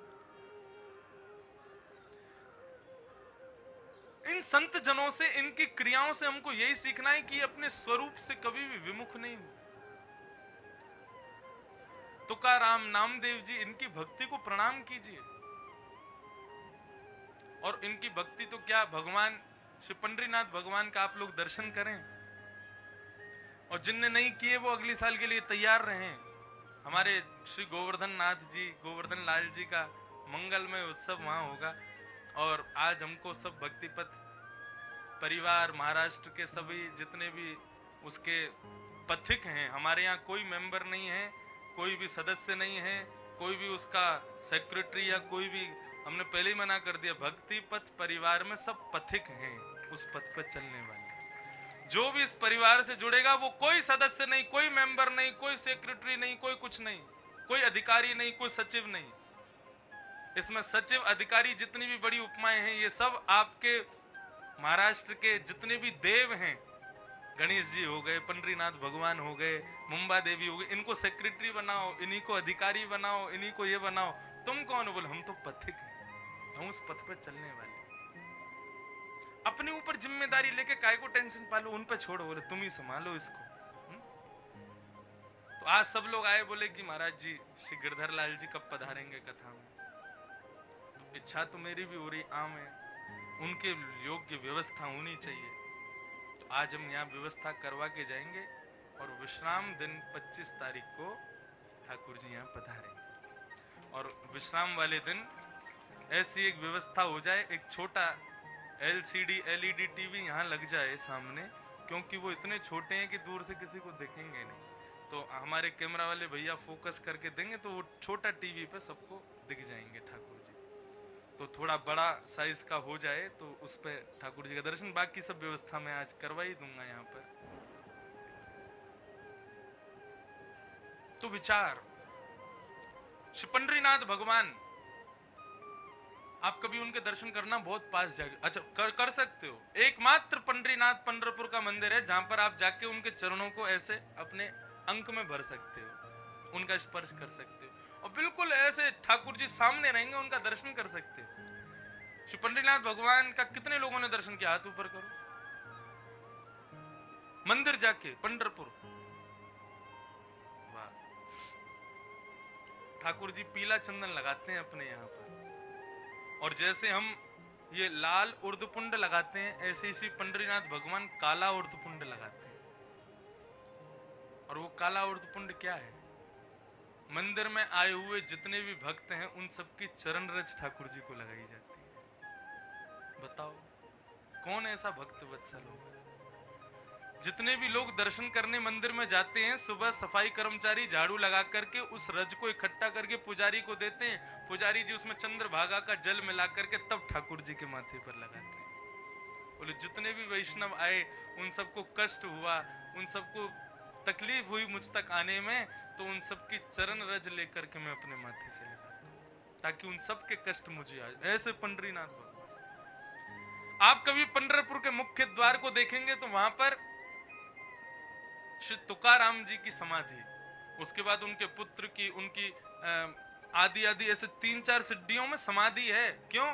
इन संत जनों से, इनकी क्रियाओं से हमको यही सीखना है कि अपने स्वरूप से कभी भी विमुख नहीं हो। तुकाराम, नामदेव जी, इनकी भक्ति को प्रणाम कीजिए। और इनकी भक्ति तो क्या, भगवान श्री पंडरीनाथ भगवान का आप लोग दर्शन करें, और जिनने नहीं किए वो अगली साल के लिए तैयार रहें। हमारे श्री गोवर्धन नाथ जी, गोवर्धन लाल जी का मंगलमय उत्सव वहां होगा। और आज हमको सब भक्तिपथ परिवार, महाराष्ट्र के सभी जितने भी उसके पथिक हैं, हमारे यहाँ कोई मेंबर नहीं है, कोई भी सदस्य नहीं है, कोई भी उसका सेक्रेटरी या कोई भी, हमने पहले ही मना कर दिया। भक्ति पथ परिवार में सब पथिक हैं, उस पथ पर चलने वाले। जो भी इस परिवार से जुड़ेगा वो कोई सदस्य नहीं, कोई मेंबर नहीं, कोई सेक्रेटरी नहीं, कोई कुछ नहीं, कोई अधिकारी नहीं, कोई सचिव नहीं। इसमें सचिव अधिकारी जितनी भी बड़ी उपमाएं हैं, ये सब आपके महाराष्ट्र के जितने भी देव हैं, गणेश जी हो गए, पंडरीनाथ भगवान हो गए, मुंबा देवी हो गई, इनको सेक्रेटरी बनाओ, इन्हीं को अधिकारी बनाओ, इन्हीं को ये बनाओ। तुम कौन हो? बोले हम तो पथिक हैं, हम उस पथ पर चलने वाले। अपने ऊपर जिम्मेदारी लेके काय को टेंशन पालो, उन पे छोड़ो, बोले तुम ही संभालो इसको। तो आज सब लोग आए, बोले कि महाराज जी श्री गिरधर लाल जी कब पधारेंगे कथा में। तो इच्छा तो मेरी भी हो रही, आम है, उनके योग्य व्यवस्था होनी चाहिए। तो आज हम यहाँ व्यवस्था करवा के जाएंगे, और विश्राम दिन 25 तारीख को ठाकुर जी यहाँ पधारेंगे। और विश्राम वाले दिन ऐसी एक व्यवस्था हो जाए, एक छोटा LCD LED टीवी यहाँ लग जाए सामने, क्योंकि वो इतने छोटे हैं कि दूर से किसी को दिखेंगे नहीं। तो हमारे कैमरा वाले भैया फोकस करके देंगे, तो वो छोटा टीवी पे सबको दिख जाएंगे ठाकुर जी। तो थोड़ा बड़ा साइज का हो जाए तो उस पे ठाकुर जी का दर्शन, बाकी सब व्यवस्था मैं आज करवा ही दूंगा यहाँ पर। तो विचार, श्री पंडरीनाथ भगवान, आप कभी उनके दर्शन करना, बहुत पास जाके, अच्छा कर सकते हो। एकमात्र पंडरीनाथ पंढरपुर का मंदिर है जहां पर आप जाके उनके चरणों को ऐसे अपने अंक में भर सकते हो, उनका स्पर्श कर सकते हो, और बिल्कुल ऐसे ठाकुर जी सामने रहेंगे, उनका दर्शन कर सकते हो। श्री पंडरीनाथ भगवान का कितने लोगों ने दर्शन किया? हाथ ऊपर करो। मंदिर जाके पंढरपुर, वाह। ठाकुर जी पीला चंदन लगाते हैं अपने यहाँ पर, और जैसे हम ये लाल उर्धपुंड लगाते हैं, ऐसे ही श्री पंडरीनाथ भगवान काला उर्धपुंड लगाते हैं। और वो काला ऊर्ध्वपुंड क्या है? मंदिर में आए हुए जितने भी भक्त हैं उन सबकी चरण रज ठाकुर जी को लगाई जाती है। बताओ कौन ऐसा भक्त वत्सल होगा? जितने भी लोग दर्शन करने मंदिर में जाते हैं, सुबह सफाई कर्मचारी झाड़ू लगा करके उस रज को इकट्ठा करके पुजारी को देते हैं। पुजारी जी उसमें चंद्रभागा का जल मिला करके तब ठाकुर जी के माथे पर लगाते हैं। बोले जितने भी वैष्णव आए उन सबको कष्ट हुआ, उन सबको तकलीफ हुई मुझ तक आने में, तो उन सबकी चरण रज लेकर के मैं अपने माथे से लगाता हूं ताकि उन सबके कष्ट मुझे आए। ऐसे पंडरीनाथ भगवान। आप कभी पंढरपुर के मुख्य द्वार को देखेंगे तो वहां पर श्री तुकाराम जी की समाधि, उसके बाद उनके पुत्र की, उनकी आदि आदि ऐसे 3-4 सिद्धियों में समाधि है। क्यों?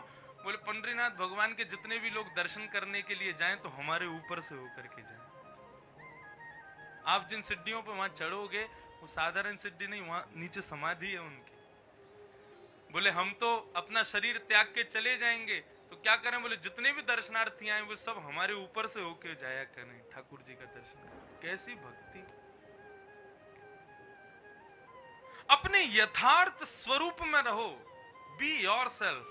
बोले पंडरीनाथ भगवान के जितने भी लोग दर्शन करने के लिए जाएं तो हमारे ऊपर से होकर के जाएं। आप जिन सिद्धियों पर वहां चढ़ोगे वो साधारण सिद्धि नहीं, वहां नीचे समाधि है उनकी। बोले हम तो अपना शरीर त्याग के चले जाएंगे तो क्या करें? बोले जितने भी दर्शनार्थी आए वो सब हमारे ऊपर से होके जाया करें ठाकुर जी का दर्शन करें। कैसी भक्ति! अपने यथार्थ स्वरूप में रहो। Be yourself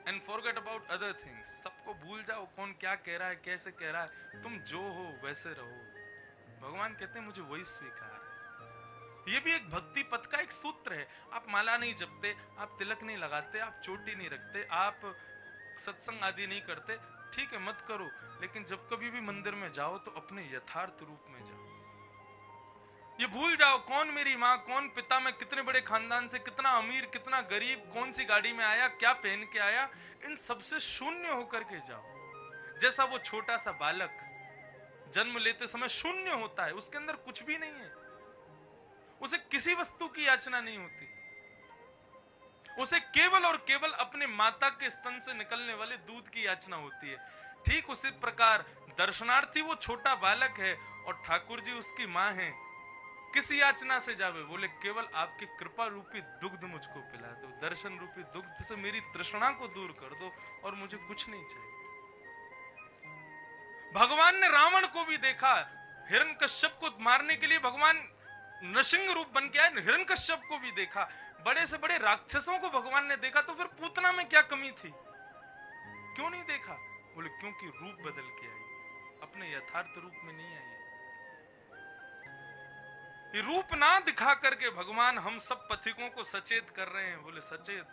and forget about other things. सबको भूल जाओ कौन क्या कह रहा है, कैसे कह रहा है। तुम जो हो वैसे रहो। भगवान कहते हैं मुझे वही स्वीकार है। ये भी एक भक्ति पथ का एक सूत्र है। आप माला नहीं जपते, आप तिलक नहीं लगाते, आप चोटी नहीं रखते, आप सत्संग आदि नहीं करते, ठीक है मत करो, लेकिन जब कभी भी मंदिर में जाओ तो अपने यथार्थ रूप में जाओ। ये भूल जाओ कौन मेरी माँ, कौन पिता, मैं कितने बड़े खानदान से, कितना अमीर, कितना गरीब, कौन सी गाड़ी में आया, क्या पहन के आया, इन सबसे शून्य होकर के जाओ। जैसा वो छोटा सा बालक जन्म लेते समय शून्य होता है, उसके अंदर कुछ भी नहीं है, उसे किसी वस्तु की याचना नहीं होती, उसे केवल और केवल अपने माता के स्तन से निकलने वाले दूध की याचना होती है। ठीक उसी प्रकार दर्शनार्थी वो छोटा बालक है और ठाकुर जी उसकी माँ है। किस याचना से जावे? बोले केवल आपकी कृपा रूपी दुग्ध मुझको पिला दो, दर्शन रूपी दुग्ध से मेरी तृष्णा को दूर कर दो और मुझे कुछ नहीं चाहिए। भगवान ने रावण को भी देखा, हिरण्यकश्यप को मारने के लिए भगवान नृसिंह रूप बन के आए, हिरण्यकश्यप को भी देखा, बड़े से बड़े राक्षसों को भगवान ने देखा, तो फिर पूतना में क्या कमी थी? क्यों नहीं देखा? बोले क्योंकि रूप बदल के आई, अपने यथार्थ रूप में नहीं आई। ये रूप ना दिखा करके भगवान हम सब पथिकों को सचेत कर रहे हैं। बोले सचेत,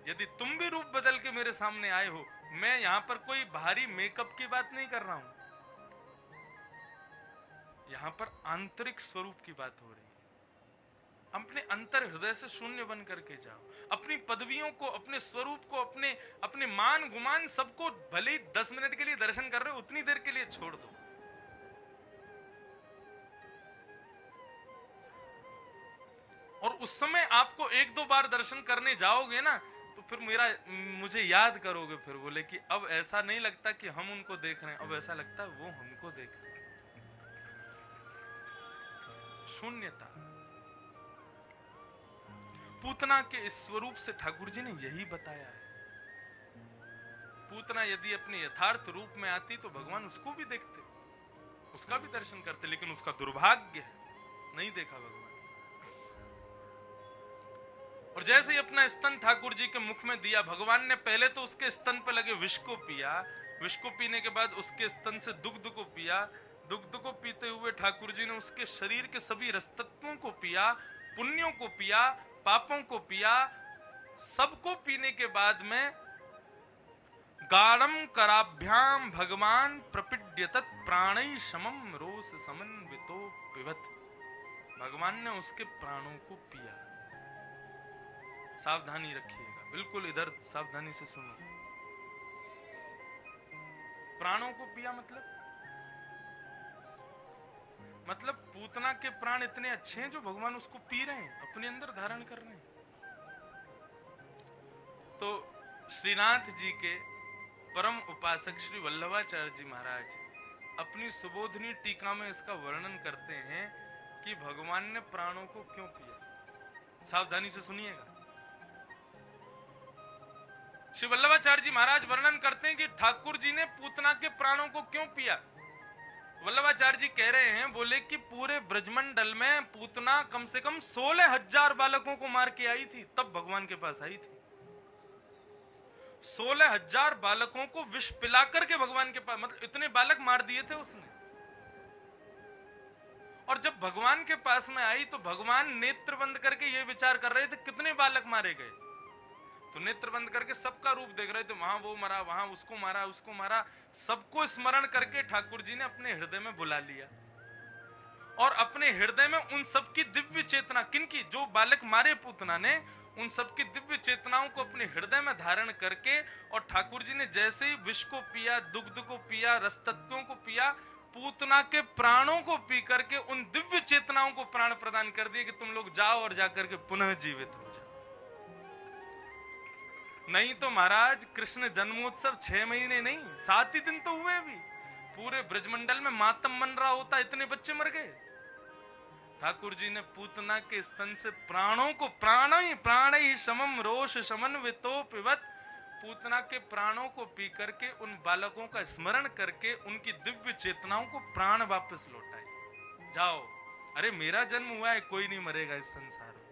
यदि तुम भी रूप बदल के मेरे सामने आए हो, मैं यहां पर कोई बाहरी मेकअप की बात नहीं कर रहा हूं, यहां पर आंतरिक स्वरूप की बात हो रही है। अपने अंतर हृदय से शून्य बन करके जाओ। अपनी पदवियों को, अपने स्वरूप को, अपने मान गुमान सबको भले ही 10 मिनट के लिए दर्शन कर रहे हो, उतनी देर के लिए छोड़ दो। और उस समय आपको 1-2 बार दर्शन करने जाओगे ना, तो फिर मुझे याद करोगे। फिर बोले कि अब ऐसा नहीं लगता कि हम उनको देख रहे हैं, अब ऐसा लगता है वो हमको देख रहे हैं। शून्यता। पूतना के इस स्वरूप से ठाकुर जी ने यही बताया है। पूतना यदि अपने यथार्थ रूप में आती तो भगवान उसको भी देखते, उसका भी दर्शन करते, लेकिन उसका दुर्भाग्य है नहीं देखा भगवान। और जैसे ही अपना स्तन ठाकुर जी के मुख में दिया, भगवान ने पहले तो उसके स्तन पर लगे विष को पिया, विष को पीने के बाद उसके स्तन से दुग्ध को पिया, दुग्ध को पीते हुए ठाकुर जी ने उसके शरीर के सभी रसतत्वों को पिया, पुण्यों को पिया, पापों को पिया। सबको पीने के बाद में गाढ़म कराभ्याम भगवान प्रपिड्यतत् प्राणै समम रोष समन्वितो पिबत। भगवान ने उसके प्राणों को पिया। सावधानी रखिएगा, बिल्कुल इधर सावधानी से सुनो। प्राणों को पिया मतलब पूतना के प्राण इतने अच्छे हैं जो भगवान उसको पी रहे हैं, अपने अंदर धारण कर रहे हैं। तो श्रीनाथ जी के परम उपासक श्री वल्लभाचार्य जी महाराज अपनी सुबोधनी टीका में इसका वर्णन करते हैं कि भगवान ने प्राणों को क्यों पिया। सावधानी से सुनिएगा। श्री वल्लभाचार्य जी महाराज वर्णन करते हैं कि ठाकुर जी ने पूतना के प्राणों को क्यों पिया। वल्लभाचार्य जी कह रहे हैं, बोले कि पूरे ब्रजमंडल में पूतना कम से कम 16,000 बालकों को मार के आई थी, तब भगवान के पास आई थी। 16,000 बालकों को विष पिला करके भगवान के पास, मतलब इतने बालक मार दिए थे उसने। और जब भगवान के पास में आई तो भगवान नेत्र बंद करके ये विचार कर रहे थे कितने बालक मारे गए। तो नेत्र बंद करके सबका रूप देख रहे थे, वहां वो मरा, वहां उसको मारा, उसको मारा, सबको स्मरण करके ठाकुर जी ने अपने हृदय में बुला लिया। और अपने हृदय में उन सबकी दिव्य चेतना, किनकी, जो बालक मारे पूतना ने, उन सबकी दिव्य चेतनाओं को अपने हृदय में धारण करके, और ठाकुर जी ने जैसे ही विष को पिया, दुग्ध को पिया, रस तत्वों को पिया, पूतना के प्राणों को पी करके उन दिव्य चेतनाओं को प्राण प्रदान कर दिए कि तुम लोग जाओ और जाकर के पुनः जीवित हो जाओ। नहीं तो महाराज कृष्ण जन्मोत्सव 6 महीने नहीं, 7 ही दिन तो हुए भी। पूरे ब्रजमंडल में मातम मन रहा होता, इतने बच्चे मर गए। ठाकुर जी ने पूतना के स्तन से प्राणों को, प्राण ही समम रोष समन्वितो पिबत, पूतना के प्राणों को पी करके उन बालकों का स्मरण करके उनकी दिव्य चेतनाओं को प्राण वापस लौटाए। जाओ, अरे मेरा जन्म हुआ है, कोई नहीं मरेगा इस संसार में।